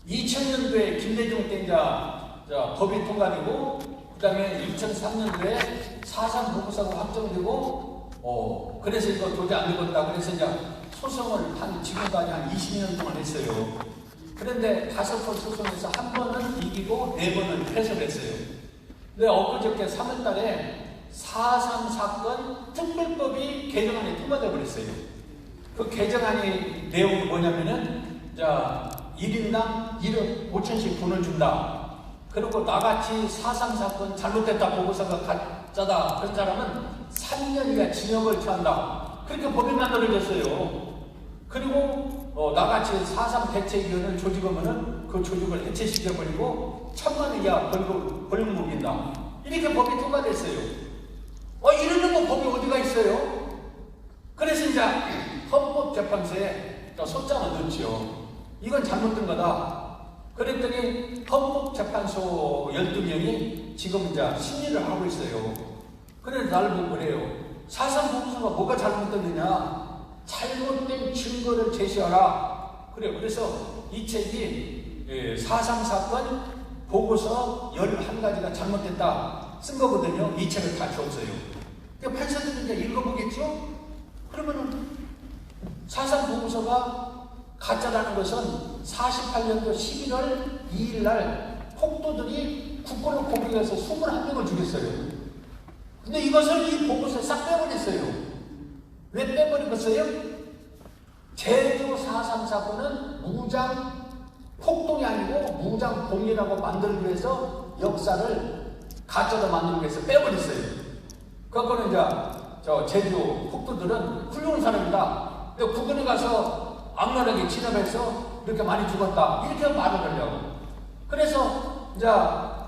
2000년도에 김대중 때 이제 법이 통과되고 그 다음에 2003년도에 4.3 보고서가 확정되고 그래서 이거 도저히 안 되겠다. 그래서 이제 소송을 한 지금까지 한 20년 동안 했어요. 그런데 5번 소송에서 한 번은 이기고 4번은 패소를 했어요. 근데 엊그저께 3월 달에 4.3 사건 특별법이 개정안이 통과되어 버렸어요. 그 개정안이 내용이 뭐냐면은 1인당 1억 5천씩 돈을 준다. 그리고 나같이 4.3 사건 잘못됐다 보고서가 가짜다 그런 사람은 3년 이하 징역을 처한다. 그렇게 법이 만들어졌어요. 그리고 나같이 4.3 대책위원회를 조직하면은 그 조직을 해체시켜버리고 1,000만 이하 벌금 물린다. 이렇게 법이 통과됐어요. 이러는 거 법이 어디가 있어요? 그래서 이제 헌법재판소에 소장을 넣죠. 이건 잘못된 거다. 그랬더니 헌법재판소 12명이 지금 이제 심리를 하고 있어요. 그래서 나를 보고 그래요. 4.3 보고서가 뭐가 잘못됐느냐? 잘못된 증거를 제시하라. 그래요. 그래서 이 책이 4.3 사건 보고서 11가지가 잘못됐다 쓴 거거든요. 이 책을 다 줬어요. 그러니까 판사들이 이제 읽어보겠죠? 그러면은 4.3 보고서가 가짜라는 것은 48년도 11월 2일 날 폭도들이 국권을 공격해서 21명을 죽였어요. 근데 이것을 이 보고서에 싹 빼버렸어요. 왜 빼버렸어요? 제주 4.3 사건은 무장 폭동이 아니고 무장 공리라고 만들기 위해서 역사를 가짜로 만들기 위해서 빼버렸어요. 그거는 이제 제주 폭도들은 훌륭한 사람이다. 근데 국군에 가서 악랄하게 진압해서 이렇게 많이 죽었다. 이렇게 말을 하려고. 그래서 이제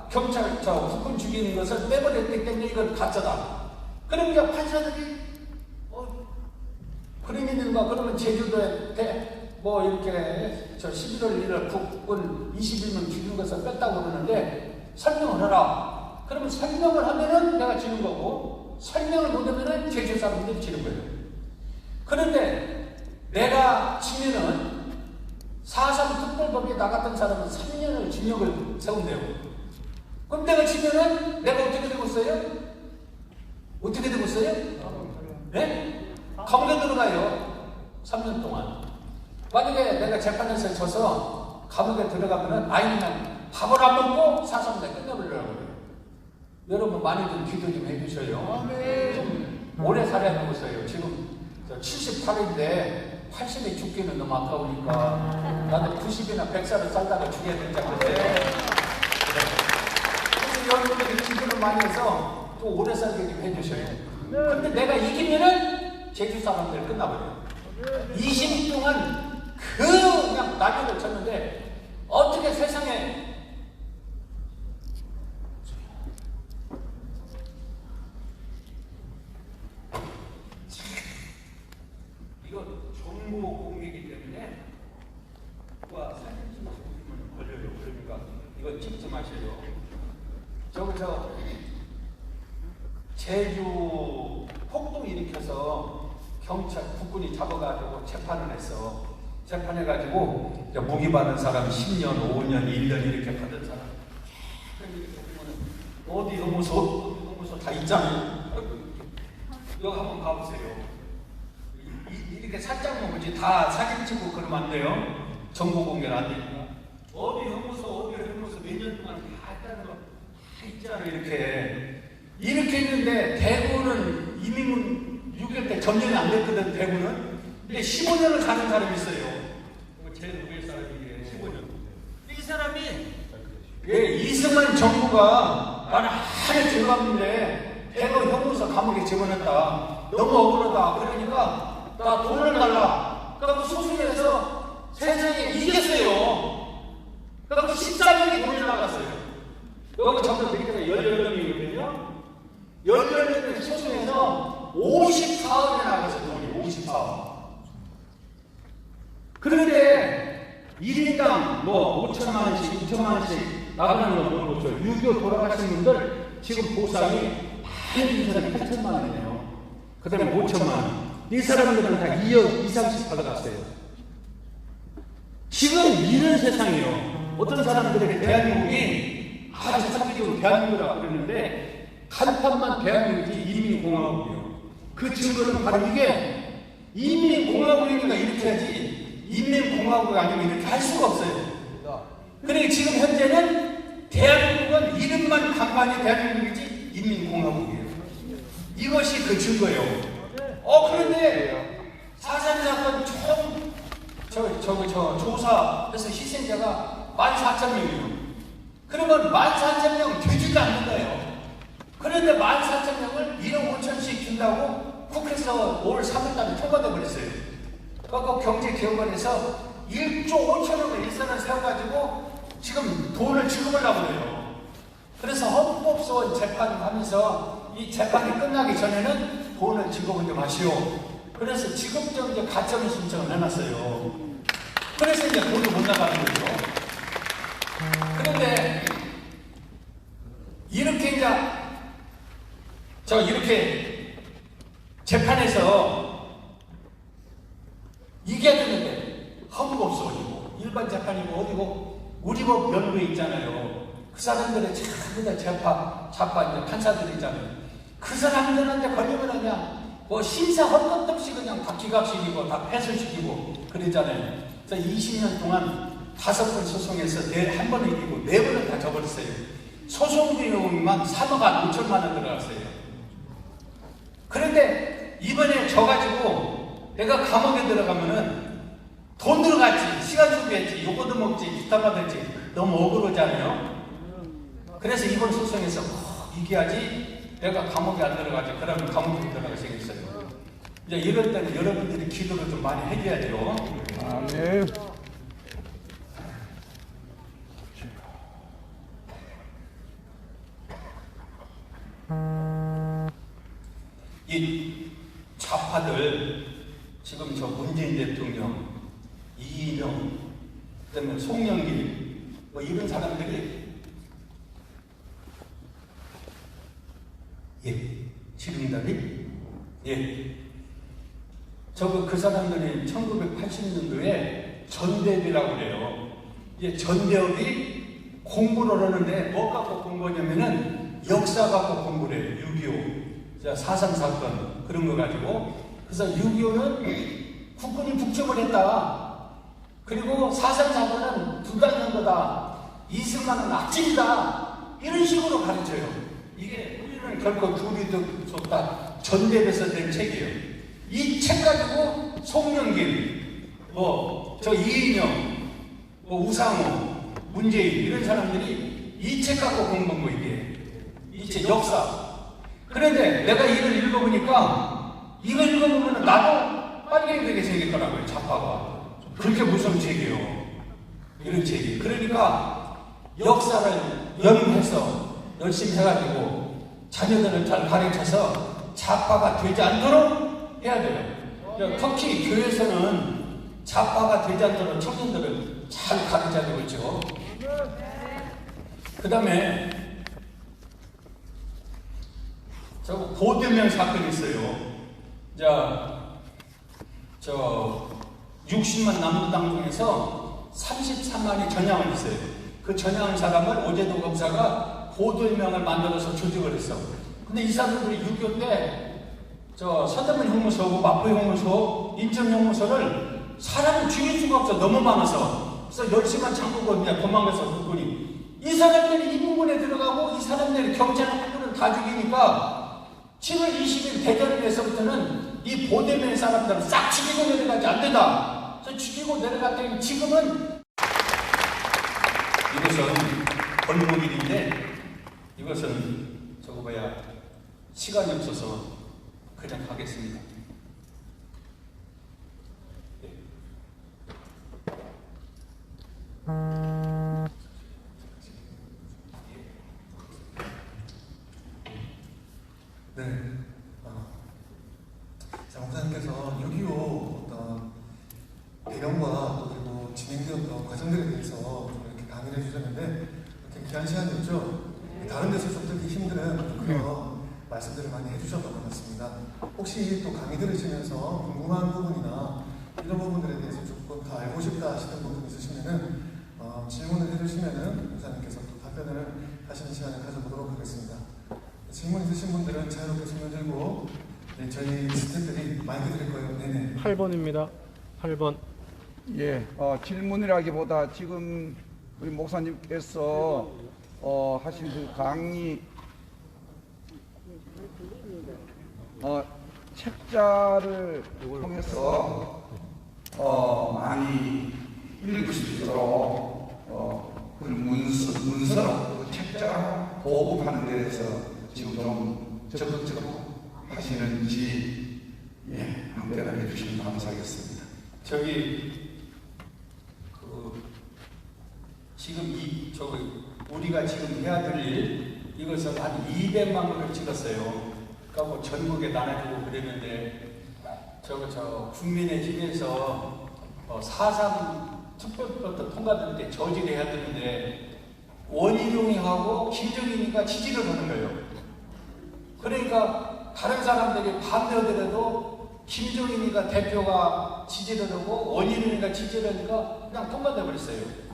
경찰, 국군 죽이는 것을 빼버렸기 때문에 이건 가짜다. 그럼 이제 판사들이 그러면인가 그러면 제주도에 이렇게 11월 1일 국군 21명 죽인 것을 뺐다고 그러는데 설명을 하라. 그러면 설명을 하면은 내가 지는 거고 설명을 못하면은 제주 사람들이 지는 거예요. 그런데 내가 지면은 4.3 특별법에 나갔던 사람은 3년을 징역을 세운대요. 그럼 내가 지면은 내가 어떻게 되고 있어요? 어떻게 되고 있어요? 네? 감옥에 들어가요. 3년 동안. 만약에 내가 재판에서 져서 감옥에 들어가면은 아이 그냥 밥을 안 먹고 사상대 끝내버리려고 그래요. 여러분 많이들 기도 좀 해주셔요. 좀 오래 살아야 되겠어요. 지금 78인데 80에 죽기는 너무 아까우니까 나도 90이나 100살을 살다가 죽여야 된다고 그래. 그래서 여러분들이 기도를 많이 해서 또 오래 살게 좀 해주셔요. 근데 내가 이기면은 제주 사람들 끝나버려요. 20년 동안 그냥 낙엽을 쳤는데 어떻게 세상에 이거 정보 공개이기 때문에 와 사진 찍으면 걸려요. 그러니까 이거 찍지 마세요. 저기서 제주 폭동 일으켜서 경찰 국군이 잡아가지고 재판을 했어. 재판해가지고 무기 받은 사람 10년, 5년, 1년 이렇게 받은 사람. 어디 의무소 다 있잖아요. 여기 한번 가보세요. 이렇게 살짝만 보지 다 사진 찍고 그러면 안 돼요. 정보 공개는 안 되니까. 어디 의무소 몇 년 동안 다 했다는 거 다 있잖아요. 이렇게 있는데 대구는 이민군 6.25 때 점령이 안 됐거든. 대구는. 근데 15년을 사는 사람이 있어요. 제일 위에 사람이 15년. 이 사람이 이승만 정부가 나는 하늘 들어갔는데 대구 형무소 감옥에 집어넣었다. 너무 억울하다. 그러니까 나 돈을 달라. 그래서 소송에서 세상에 이겼어요. 그래서 13명이 돈이 나갔어요. 여기 전부 되기 때문에 18명이거든요. 18명이 소송에서 54억이 나갔어요. 돈이 54억. 그런데 1인당 뭐 5천만 원씩, 2천만 원씩 나가는 건 모르겠죠. 6.25 돌아가신 분들 지금 보상이 한인 사람이 8천만 원이네요. 그 다음에 5천만 원. 이 사람들은 다 2억 이상씩 받아갔어요. 지금 이런 세상이에요. 어떤 사람들에게 대한민국이 아주 사기적으로 대한민국이라고 그러는데 간판만 대한민국이 인민공화국이에요. 그 증거는 바로 이게 인민공화국이니까 이렇게 하지 인민공화국이 아니면 이렇게 할 수가 없어요. 그러니까 지금 현재는 대한민국은 이름만 간판이 대한민국이지 인민공화국이에요. 이것이 그 증거예요. 그런데 4.3 사건 처음 조사해서 희생자가 14,000명이에요. 그러면 14,000명 되지도 않는 거예요. 그런데 14,000명을 1억 5천씩 준다고 국회에서 올 3월달에 통과돼 버렸어요. 그래서 경제기획원에서 1조 5천억을 일선을 세워가지고 지금 돈을 지급하려고 그래요. 그래서 헌법소원 재판하면서 이 재판이 끝나기 전에는 돈을 지급을 좀 하시오. 그래서 지급적 이제 가처분 신청을 해놨어요. 그래서 이제 돈이 못 나가는 거죠. 그런데 이렇게 이렇게 재판에서 이겨야 되는데 헌법소원이고 일반 재판이고 어디고 우리 법 연구에 있잖아요. 그 사람들의 전부 다 재판 판사들이 있잖아요. 그 사람들한테 걸리면 그냥 뭐 심사 할 것도 없이 그냥 다 기각시키고 다 패소시키고 그러잖아요. 그래서 20년 동안 5번 소송해서 한 번은 이기고 4번을 다 져버렸어요. 소송 비용만 3억 5천만 원 들어갔어요. 그런데 이번에 져가지고 내가 감옥에 들어가면은 돈 들어갔지, 시간 소비했지, 요거도 먹지, 기타가 됐지, 너무 억울하잖아요. 그래서 이번 소송에서 이겨야지 내가 감옥에 안 들어가지. 그러면 감옥에 들어가게 생겼어요. 이제 이럴 때는 여러분들이 기도를 좀 많이 해줘야 돼요. 아멘. 이 좌파들 지금 저 문재인 대통령, 이인영, 그다음에 송영길 뭐 이런 사람들이 지름다리 그 사람들이 1980년도에 전대업이라고 그래요. 전대업이 공부를 하는데 뭐 갖고 공부하냐면은 역사 갖고 공부를 해요. 6.25 4.3 사건 그런 거 가지고. 그래서 6.25는 국군이 북점을 했다. 그리고 사상사고는 두 달 정도다. 이승만은 악질이다. 이런 식으로 가르쳐요. 이게 우리는 결코 둘이 좋다. 전대에서 된 책이에요. 이 책 가지고 송영길, 저 이인영, 우상호, 문재인 이런 사람들이 이 책 갖고 공부한 거 이게. 이 책 역사. 그런데 내가 이걸 읽어보니까 이걸 읽어보면 나도 빨갱이 되게 생겼더라고요. 좌파가. 그렇게 무서운 책이에요. 이런 책이. 그러니까 역사를 연구해서 열심히 해가지고 자녀들을 잘 가르쳐서 좌파가 되지 않도록 해야 돼요. 특히 교회에서는 좌파가 되지 않도록 청년들을 잘 가르쳐야 되고 있죠. 그 다음에 저 고대명 사건이 있어요. 저 60만 남부당 중에서 33만이 전향을 했어요. 그 전향한 사람을 오재도 검사가 고도명을 만들어서 조직을 했어. 근데 이 사람들이 6.25 때 저 서대문 형무소고 마포 형무소, 인천 형무소를 사람을 죽일 수가 없어. 너무 많아서. 그래서 열심한 창구고 그냥 도망가서 그분이. 이 사람들이 이 부분에 들어가고 이 사람들이 경찰 부분을 다 죽이니까 7월 20일 대전에서부터는 이 보대면 사람들은 싹 죽이고 내려가지 안 된다. 그래서 죽이고 내려갔더니 지금은 이것은 벌목일인데 이것은 저거 뭐야 시간이 없어서 그냥 가겠습니다. 네. 자, 목사님께서 6.25 어떤 배경과 또 그리고 진행되었던 과정들에 대해서 좀 이렇게 강의를 해주셨는데 이렇게 귀한 시간이었죠. 다른 데서 좀 듣기 힘든 그런 말씀들을 많이 해주셨던 것 같습니다. 혹시 또 강의 들으시면서 궁금한 부분이나 이런 부분들에 대해서 조금 더 알고 싶다 하시는 부분 있으시면은 질문을 해주시면은 목사님께서 또 답변을 하시는 시간을 가져보도록 하겠습니다. 질문 있으신 분들은 자유롭게 손을 들고 저희 스태프들이 마이크 드릴 거예요. 네네. 8번입니다. 8번. 예, 질문이라기보다 지금 우리 목사님께서 하신 그 강의 책자를 통해서 많이 읽을 수 있도록 그 문서로 그 책자 보급하는 데 대해서 지금 좀 적극적으로 하시는지 한번 대답해 주시면 감사하겠습니다. 지금 우리가 지금 해야 될 일 이것을 한 200만 원을 찍었어요. 그러니까 뭐 전국에 나눠주고 그랬는데 국민의 힘에서 4.3 특별법도 통과될 때 저지를 해야 되는데 원희룡이하고 김정인이가 지지를 하는 거예요. 그러니까 다른 사람들이 반대하더라도 김정인이가 대표가 지지를 하고 원희룡이가 지지를 하니까 그냥 통과돼 버렸어요.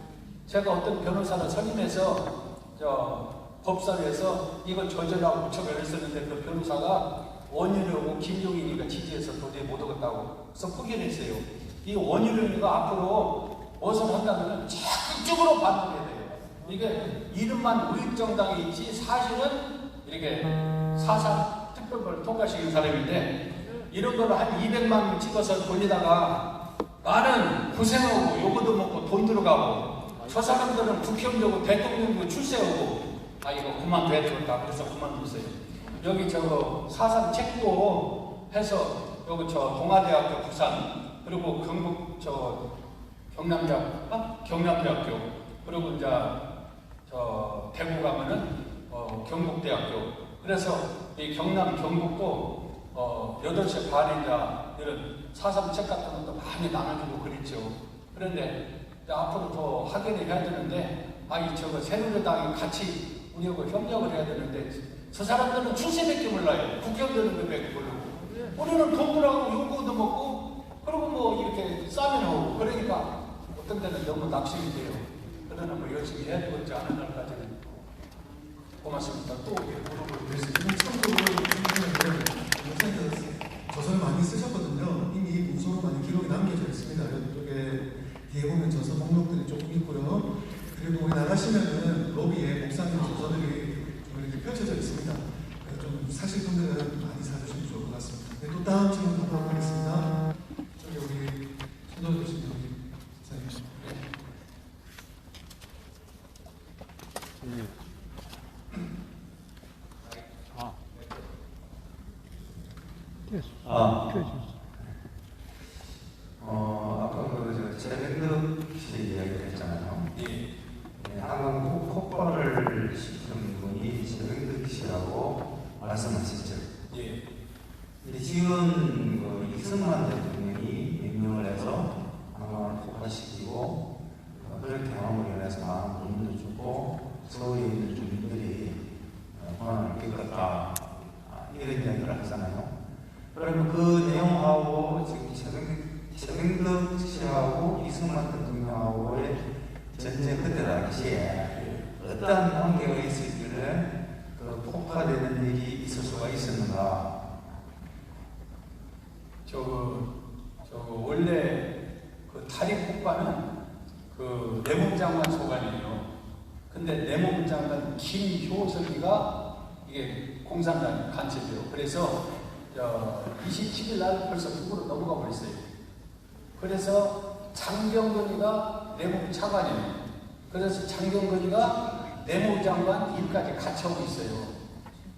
제가 어떤 변호사를 선임해서 법사위에서 이걸 조절하고 고쳐를 했었는데 그 변호사가 원희룡하고 김종인이가 지지해서 도저히 못 오겠다고 그래서 포기를 했어요. 이 원희룡이가 앞으로 무엇을 한다면 적극적으로 반대해야 돼요. 이게 이름만 우익정당에 있지 사실은 이렇게 4.3 특별법을 통과시킨 사람인데 이런 거를 한 200만 원 찍어서 돌리다가 나는 고생하고 요거도 먹고 돈 들어가고 저 사람들은 국회의원되고 대통령도 출세하고 이거 그만둬야 되겠다. 그래서 그만뒀어요. 여기 4.3 책도 해서 여기 동아대학교 부산 그리고 경북 경남대학교 그리고 이제 대구 가면은 경북대학교 그래서 이 경남 경북도 8시 반에 이런 4.3 책 같은 것도 많이 나눠주고 그랬죠. 그런데 앞으로 더 확인을 해야 되는데 새누리당이 같이 우리하고 협력을 해야 되는데 저 사람들은 출세밖에 몰라요. 국회의원 되는 것밖에 모르고 우리는 돈 들어가고 요거도 먹고 그리고 뭐 이렇게 싸면 하고 그러니까 어떤 데는 너무 낙심이 돼요. 그러나 뭐 열심히 해야 되겠지 않은 날까지는 고맙습니다. 또 저서를 많이 쓰셨거든요. 이미 문서로 많이 기록이 남겨져 있습니다. 이쪽에 뒤에 보면 원하시면은 로비에 목사님 조서들이 좀 이렇게 펼쳐져 있습니다. 좀 사실 분들은 많이 사주시면 좋을 것 같습니다. 네, 또 다음 질문 받도록 하겠습니다. 저기 우리 손들어 주신 우리 목사님. 아까 그 재백덕 씨 이야기를 했잖아요. 한강 폭발을 시킨 분이 재백덕 씨라고 말씀하셨죠. 근데 지금 그 이승만 대통령이 명령을 해서 한강을 폭발시키고 그런 경험을 인해서 많은 돈도 주고 서울에 있는 주민들이 고난을 겪었다 이런 이야기를 하잖아요. 그러면 그 내용하고 지금 최병덕 씨하고 이승만 대통령하고의 전쟁 그때 당시에 어떤 관계가 있었길래 그 폭파되는 일이 있을 수가 있었는가? 원래 그 다리 폭파는 그 내무장관 소관이에요. 근데 내무장관 김효석이가 이게 공산당 간첩이에요. 그래서 27일 날 벌써 북으로 넘어가 버렸어요. 그래서 장경건이가 내무부 차관이에요. 그래서 장경건이가 내무장관 일까지 같이 하고 있어요.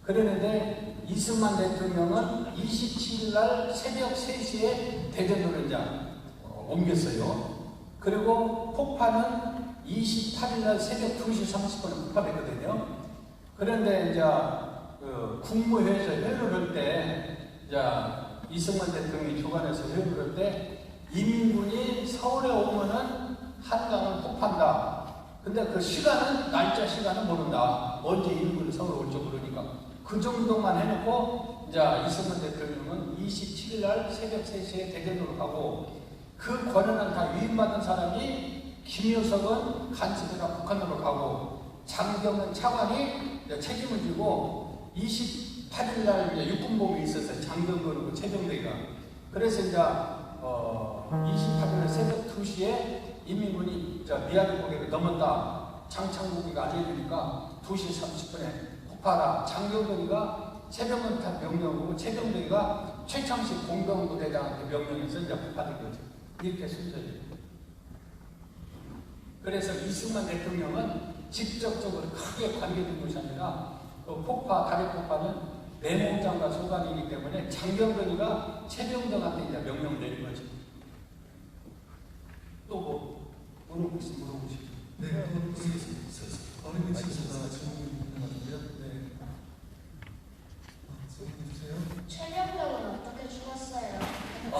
그러는데 이승만 대통령은 27일 날 새벽 3시에 대전으로 이제 옮겼어요. 그리고 폭파는 28일 날 새벽 2시 30분에 폭발했거든요. 그런데 이제 그 국무회의에서 회의를 할 때 이승만 대통령이 주관해서 회의를 할 때 인민군이 서울에 오면은 한강을 폭파한다. 근데 그 시간은 날짜 시간은 모른다. 언제 인민군이 서울 올지 모르니까 그 정도만 해놓고 이제 이승만 대통령은 27일 날 새벽 3시에 대전으로 가고 그 권한을 다 위임받은 사람이 김효석은 간첩이라 북한으로 가고 장경은 차관이 책임을 지고 28일 날 육군복이 있었어요. 장경건하고 최병덕이가. 그래서 이제 28일 날 새벽 2시에 인민군이 미아리 고개를 넘었다. 장창국이가 알려주니까 2시 30분에 폭파하라. 장경건이가 최병덕한테 명령하고 최병덕이가 최창식 공병부대장한테 명령해서 이제 폭파된 거죠. 이렇게 순서예요. 그래서 이승만 대통령은 직접적으로 크게 관계된 것이 아니라 그 다리 폭파는 내무장관 소관이기 때문에 장경건이가 최병덕한테 이제 명령을 내린 거죠. 또 물어보시죠. 네, 어린이 친구가 질문이 있는 것 같은데요. 네. 질문해 주세요. 최병덕은 어떻게 죽었어요? 너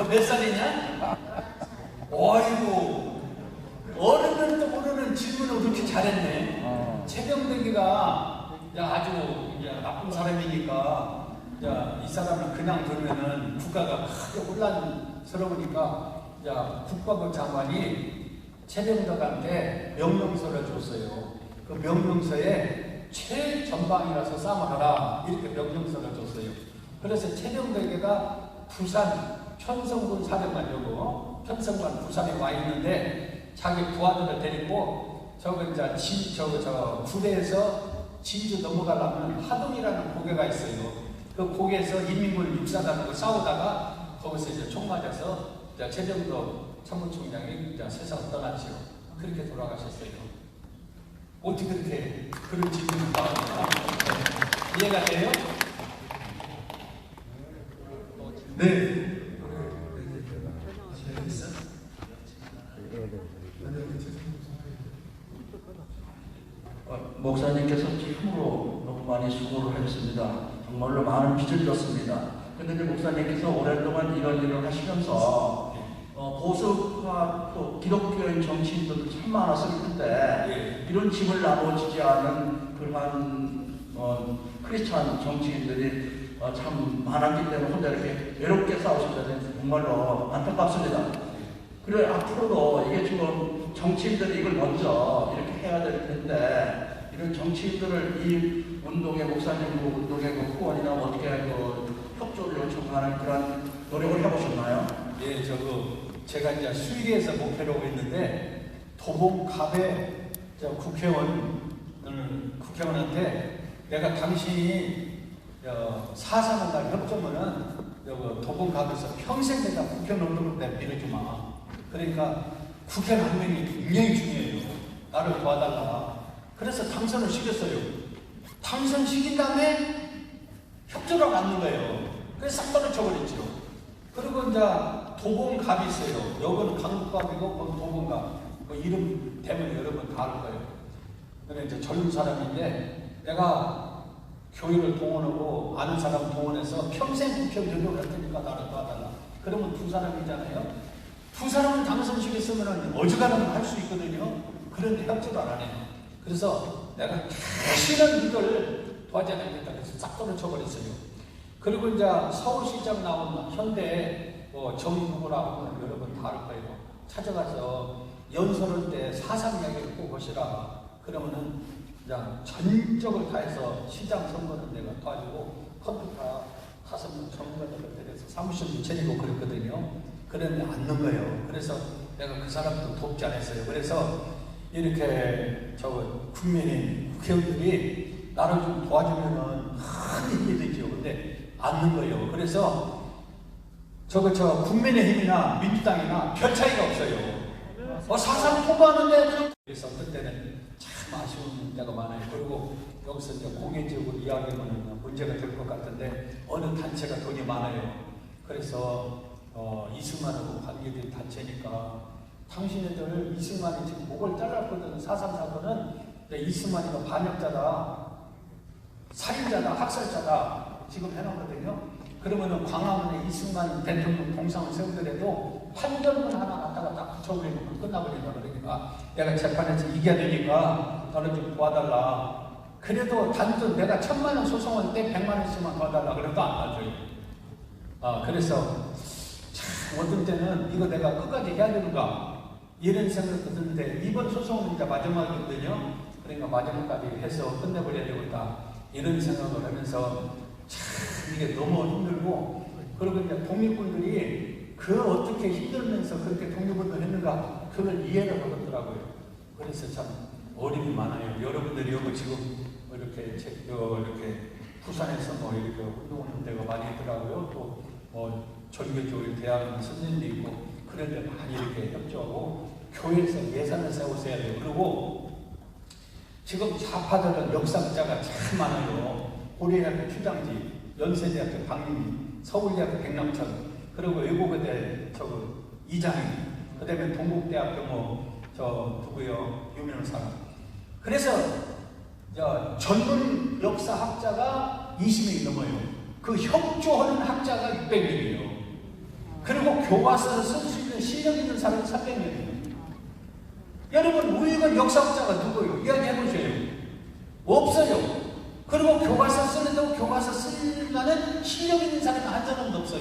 몇 살이냐? 11살. 어이구, 어른들도 모르는 질문을 그렇게 잘했네. 최병덕이가 아주 나쁜 사람이니까 이 사람을 그냥 두면은 국가가 크게 혼란스러우니까 국방부 장관이 최병덕한테 명령서를 줬어요. 그 명령서에 최전방이라서 싸움하라 이렇게 명령서를 줬어요. 그래서 최병덕이가 부산 편성군 사령관이고 편성관 부산에 와 있는데 자기 부하들을 데리고 구대에서 진주 넘어가려면 하동이라는 고개가 있어요. 그 고개에서 인민군 육사단하고 싸우다가 거기서 이제 총 맞아서 최병덕 참모총장이 세상을 떠났죠. 그렇게 돌아가셨어요. 어떻게 그렇게 그런 질문이 나옵니까? 이해가 돼요? 네. 목사님께서 참으로 너무 많이 수고를 하셨습니다. 정말로 많은 빚을 졌습니다. 그런데 목사님께서 오랫동안 이런 일을 하시면서 보수파 또 기독교인 정치인들도 참 많았을 텐데 이런 짐을 나눠지지 않은 그러한 크리스찬 정치인들이 참 많았기 때문에 혼자 이렇게 외롭게 싸우신다는 정말로 안타깝습니다. 그래 앞으로도 이게 지금 정치인들이 이걸 먼저 이렇게 해야 될 텐데 이런 정치인들을 이 운동의 목사님 운동의 후원이나 어떻게 협조를 요청하는 그런 노력을 해보셨나요? 예, 제가 이제 수의회에서 목표로 했는데 도봉갑에 저 국회의원한테 내가 당신이 4.3을 날 협조면은 도봉 가면서 평생 내가 국회의원 노릇 내가 밀어주마. 그러니까 국회 난민이 굉장히 중요해요. 나를 도와달라. 그래서 당선을 시켰어요. 당선시킨 다음에 협조를 받는 거예요. 그래서 싹 떨어져버렸죠. 그리고 이제 도봉갑이 있어요. 여기는 강북갑이고 거기 도봉갑. 그 이름 대면 여러분 다 알 거예요. 근데 이제 젊은 사람인데 내가 교회를 동원하고 아는 사람 동원해서 평생 국회의원 노력을 할 테니까 나를 도와달라. 그러면 두 사람이잖아요. 두 사람은 당선시켰으면 어지간하면 할 수 있거든요. 그런데 협조를 안 해요. 그래서 내가 다시는 이걸 도와줘야 되겠다. 그래서 싹 떨어져버렸어요. 그리고 이제 서울시장 나온 현대 정부라고 하는 여러분 다 알 거예요. 찾아가서 연설할 때 4.3 이야기를 꼭 하시라. 그러면은 그냥 전적을 다해서 시장 선거는 내가 도와주고 컴퓨터 5명 전문가들을 데려서 사무실도 차리고 그랬거든요. 그랬는데 안 넣은 거예요. 그래서 내가 그 사람도 돕지 않았어요. 그래서 이렇게 국민인 국회의원들이 나를 좀 도와주면은 큰 힘이 되죠. 근데 안 넣은 거예요. 그래서 국민의힘이나 민주당이나 별 차이가 없어요. 4.3 통과하는데 그래서 어떤 때는 참 아쉬운 때가 많아요. 그리고 여기서 이제 공개적으로 이야기하면 문제가 될 것 같은데 어느 단체가 돈이 많아요. 그래서 이승만하고 관계된 단체니까 당신네들 이승만이 지금 목을 잘랐거든. 4.3 사건은 이승만이가 반역자다, 살인자다, 학살자다 지금 해놨거든요. 그러면은 광화문에 이승만 대통령 동상을 세우더라도 판결문 하나 갖다가 딱 붙여버리면 끝나버린다. 그러니까 내가 재판에서 이겨야 되니까 너는 좀 도와달라. 그래도 단돈 내가 1,000만 원 소송할 때 100만 원씩만 도와달라. 그래도 안 놔줘요. 그래서 참 어떤 때는 이거 내가 끝까지 해야 되는가 이런 생각도 드는데 이번 소송은 이제 마지막이거든요. 그러니까 마지막까지 해서 끝내버려야 되겠다 이런 생각을 하면서 참 이게 너무 힘들고, 그리고 이제 독립군들이 어떻게 힘들면서 그렇게 독립운동을 했는가 그걸 이해를 하겠더라고요. 그래서 참 어림이 많아요. 여러분들이 여기 지금 이렇게 부산에서 이렇게 운동하는 데가 많이 있더라고요. 또 전교조 대학 선생님도 있고 그런데 많이 이렇게 협조하고 교회에서 예산을 세우셔야 돼요. 그리고 지금 좌파들은 역사학자가 참 많아요. 고려대학교 추장지, 연세대학교 박민희, 서울대학교 백남천, 그리고 외국어대 이장희, 그 다음에 동국대학교 누구요? 유명한 사람. 그래서 전문 역사학자가 20명이 넘어요. 그 협조하는 학자가 600명이에요. 그리고 교과서를 쓸 수 있는 실력 있는 사람이 300명이에요. 여러분, 우리가 역사학자가 누구예요? 이야기해보세요. 없어요. 그리고 교과서 쓰는데도 교과서 쓰려는 실력 있는 사람이 한 사람도 없어요.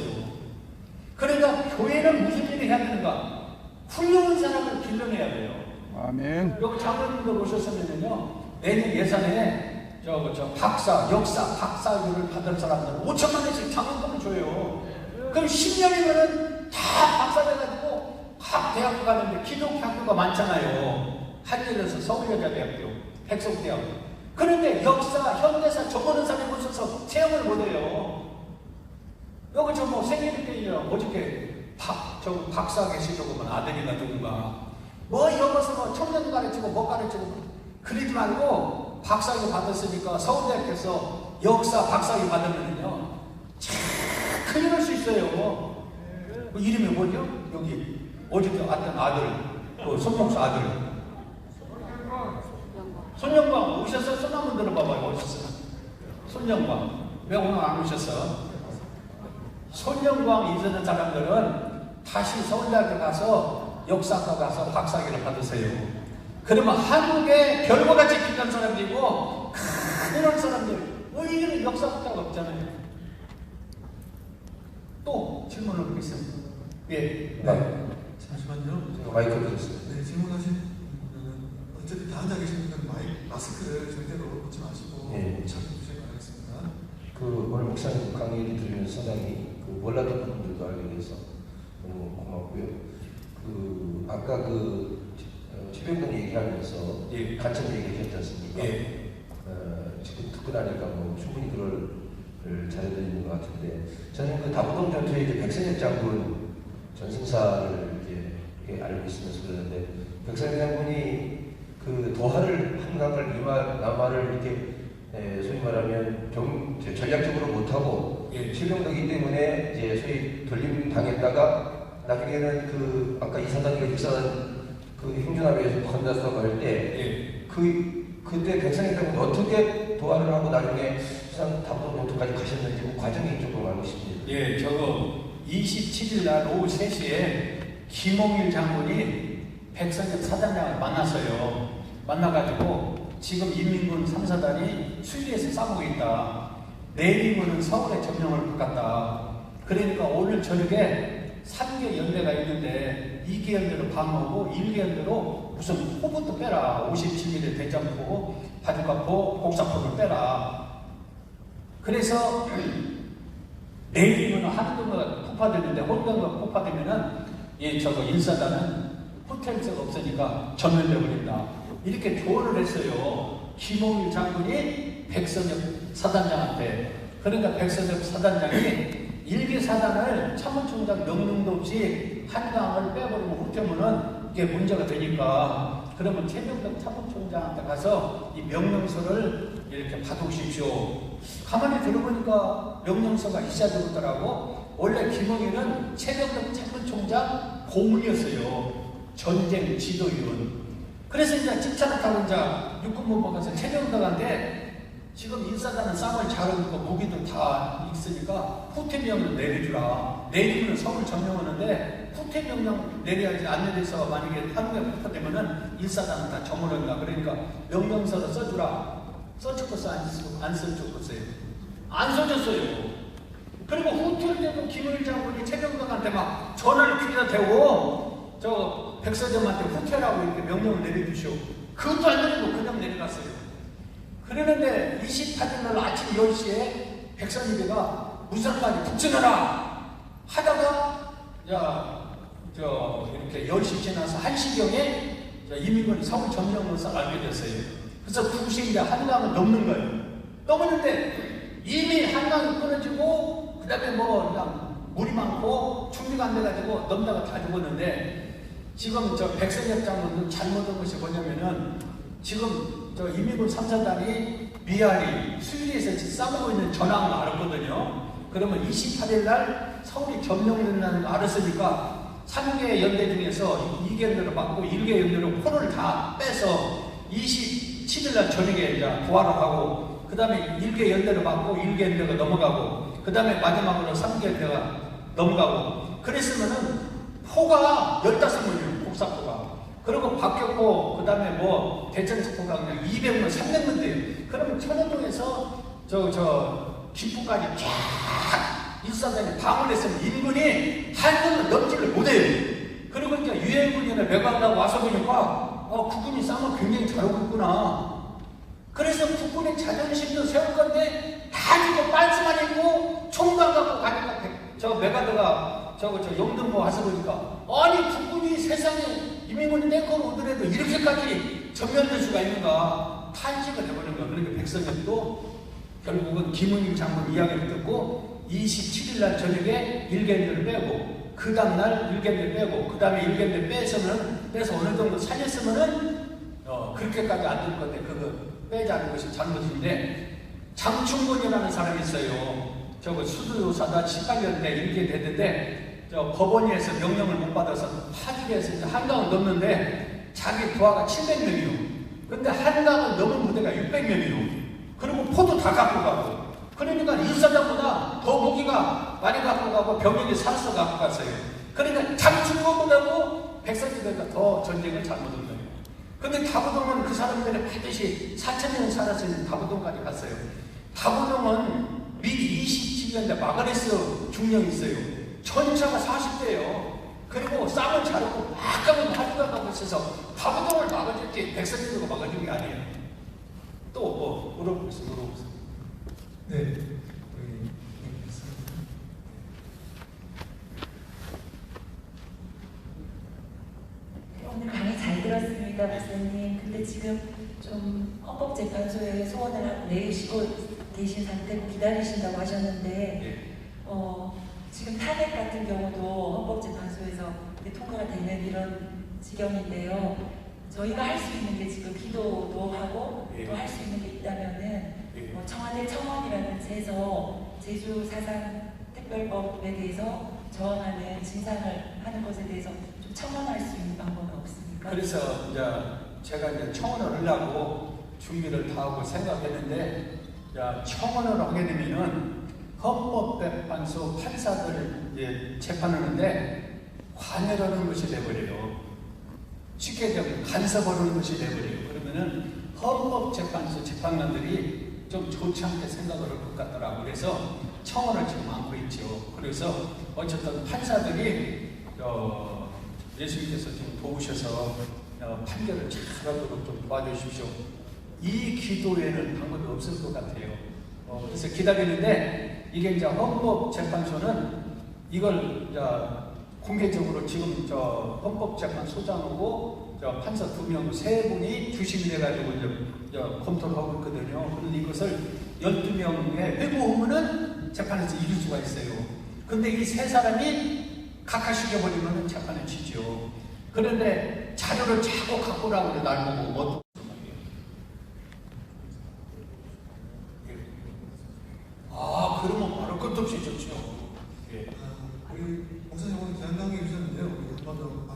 그러니까 교회는 무슨 일을 해야 되는가? 훌륭한 사람을 길러내야 돼요. 아멘. 여기 장로님들 오셨으면요, 내년 예산에 역사 박사교를 받을 사람들 5천만 원씩 장학금을 줘요. 그럼 10년이면은 다 박사 돼가지고 각 대학교 가는데 기독교 학교가 많잖아요. 한일에서 서울여자대학교, 백석대학교. 그런데 역사, 현대사 적어놓은 사람이 없어서 체험을 못해요. 여기 생일 때 어저께 박사 계시다고 보면 아들이나 누군가 여기서 청년 가르치고 가르치고 그러지 말고 박사학위 받았으니까 서울대학교에서 역사 박사학위 받으면요 참 큰일 날 수 있어요. 이름이 뭐죠? 여기 어저께 왔던 아들, 손목사 아들 손영광 오셨어? 손 한번 들어봐봐요. 오셨어? 손영광 왜 오늘 안 오셨어? 손영광 이전의 사람들은 다시 서울대학교 가서 역사학과 가서 박사학위를 받으세요. 그러면 한국의 별거같이 빛난 사람들이고 그런 사람들 우리는 역사학자가 없잖아요. 또 질문을 보겠습니다. 예. 잠시만요. 마이크 드렸어요. 네, 질문하신 분은 어차피 다 앉아 계신 분은 마스크를 절대로 벗지 마시고 잘 주시기 바라겠습니다. 오늘 목사님 강의를 들으면서 상당히 몰랐던 부분들도 알게 돼서 너무 고맙고요. 아까 최병동 얘기하면서 예. 간첩 얘기하셨지 않습니까? 예. 지금 듣고 나니까 뭐 충분히 그럴 자료도 있는 것 같은데 저는 그 다부동 전투에 이제 백선엽 장군 전승사를 이렇게 알고 있으면서 그러는데 백선엽 장군이 그 도하를 한강을 남하를 이렇게 소위 말하면 전략적으로 못하고 예. 최병덕이기 때문에 이제 소위 돌림 당했다가 나중에는 그 아까 이사단이가 육사단 그 행준합의에서 건너서 갈 때 그때 백선엽 장군 어떻게 도하를 하고 나중에 수상 다부동 전투까지 가셨는지 그 과정이 조금 알고 싶습니다. 예, 저거 27일 날 오후 3시에 김홍일 장군이 백선엽 사단장을 만났어요. 만나가지고 지금 인민군 3사단이 수리에서 싸우고 있다. 내일이면은 서울에 점령을 바꿨다. 그러니까 오늘 저녁에 3개 연대가 있는데 2개 연대로 방어하고 1개 연대로 무슨 포부터 빼라. 57mm 대장포, 바주카포, 곡사포를 빼라. 그래서 내일이면 한동가 폭파되는데 혼동가 폭파되면은 저거 인사단은 호텔처가 없으니까 전면돼 버린다. 이렇게 조언을 했어요. 김홍일 장군이 백선엽 사단장한테. 그러니까 백선엽 사단장이 1개 사단을 참모총장 명령도 없이 한강을 빼버리고 훑으면은 이게 문제가 되니까 그러면 최병덕 참모총장한테 가서 이 명령서를 이렇게 받으십시오. 가만히 들어보니까 명령서가 있어야 되더라고. 원래 김홍일은 최병덕 참모총장 고문이었어요. 전쟁 지도위원. 그래서 이제 집차를 타고 이제 육군본부 가서 최병덕한테 지금 인사단은 쌍을 잘하고 있고 무기도 다 있으니까 후퇴명령 내려주라. 내리면 서울 점령하는데 후퇴명령 내려야지 안 내려서 만약에 한국에 폭파되면은 인사단은 다 점령한다. 그러니까 명령서를 써주라. 써줬겠어 안 써줬겠어요? 안 써줬어요. 그리고 후퇴를 대고 김은일 장군이 최병덕한테 막 전화를 피다 대고 저 백서점한테 후퇴라고 이렇게 명령을 내려주시오. 그것도 안 내리고 그냥 내려갔어요. 그러는데 28일 날 아침 10시에 백선희배가 무산까지 북진하라 하다가 이렇게 10시 지나서 1시경에 이민군이 서울 점령을 알게 됐어요. 그래서 2시에 이제 한강을 넘는 거예요. 넘었는데 이미 한강이 끊어지고 그 다음에 뭐 그냥 물이 많고 준비가 안 돼가지고 넘다가 다 죽었는데 지금 저 백선엽 장군은 잘못한 것이 뭐냐면은 지금 저 인민군 3사단이 미아리 수유리에서 싸우고 있는 전황을 알았거든요. 그러면 28일 날 서울이 점령된다는 걸 알았으니까 3개 연대 중에서 2개 연대로 받고 1개 연대로 포를 다 빼서 27일 날 저녁에 이제 부활을 하고 그 다음에 1개 연대로 받고 1개 연대가 넘어가고 그 다음에 마지막으로 3개 연대가 넘어가고 그랬으면은 포가 15문이에요. 곡사포가. 그리고 박격포, 그 다음에 뭐, 대전석포가 그냥 200문, 300문 돼요. 그러면 천호동에서 김포까지 쫙 일사단이 방을 했으면 인군이 한군을 넘지를 못해요. 그리고 이제 유해군이나 매관하고 와서 보니까, 국군이 싸움을 굉장히 잘하고 있구나. 그래서 국군의 자존심도 세울 건데, 다 지고 빤스만 입고, 총각 갖고 가니까, 매가드가 영등포 와서 보니까, 아니, 국군이 세상에 이민군이 땡커로 오더라도 이렇게까지 전면될 수가 있는가 탄식을 해버린 거야. 그러니까 백선엽도 결국은 김은일 장군 이야기를 듣고 27일 날 저녁에 일개인들을 빼고 그 다음날 일개인들 빼고 그 다음에 일개인들 빼서 어느 정도 살렸으면은 그렇게까지 안 될 건데 그거 빼자는 것이 잘못인데 장충곤이라는 사람이 있어요. 수두요사다 18년대 이렇게 됐는데 법원에서 명령을 못 받아서 파직해서 이제 한강을 넘는데 자기 부하가 700명이요. 근데 한강을 넘은 부대가 600명이요. 그리고 포도 다 갖고 가고. 그러니까 일사장보다 더 무기가 많이 갖고 가고 병력이 살아서 갖고 갔어요. 그러니까 장충곤보다도 백선지대가 더 전쟁을 잘못한 거예요. 근데 다부동은 그 사람들이 반드시 4,000년 살았으니 다부동까지 갔어요. 다부동은 미리 27년대 마가레스 중령이 있어요. 전차가 40대예요. 그리고 쌍을 자르고 막 가면 가져가고 있어서 다부동을 막아줄게 백선지대가 막아준 게 아니에요. 또 뭐 물어보겠습니다. 네. 오늘 강의 잘 들었습니다. 감사합니다, 박사님. 근데 지금 좀 헌법재판소에 소원을 내시고 계신 상태고 기다리신다고 하셨는데, 지금 탄핵 같은 경우도 헌법재판소에서 통과가 되는 이런 지경인데요. 저희가 할 수 있는 게 지금 기도도 하고 또 할 수 있는 게 있다면은 청와대 청원이라든지 해서 제주 사상 특별법에 대해서 저항하는 진상을 하는 것에 대해서 좀 청원할 수 있는 방법은 없습니까? 그래서 이제 제가 이제 청원을 하려고 준비를 다 하고 생각했는데, 청원을 하게 되면은 헌법재판소 판사들 이제 재판하는데 관여를 하는 것이 돼버려요. 쉽게 얘기하면 간섭을 하는 것이 돼버려요. 그러면은 헌법재판소 재판관들이 좀 좋지 않게 생각을 할 것 같더라고요. 그래서 청원을 지금 안고 있죠. 그래서 어쨌든 판사들이 예수님께서 좀 도우셔서 판결을 잘하도록 좀 도와주십시오. 이 기도에는 방법이 없을 것 같아요. 그래서 기다리는데, 이게 이제 헌법재판소는 이걸 이제 공개적으로 지금 헌법재판소장하고 판사 2명, 3분이 주심이 돼가지고 이제 검토를 하고 있거든요. 그런데 이것을 12명에 회부하면은 재판에서 이길 수가 있어요. 근데 이 3사람이 각하시켜버리면 재판에 치죠. 그런데 자료를 자꾸 갖고 오라고 그래, 날 보고. 그러면 바로 끝없이 좋죠. 우리 목사님 오늘 귀한 강의 해주셨는데요. 우리 한번더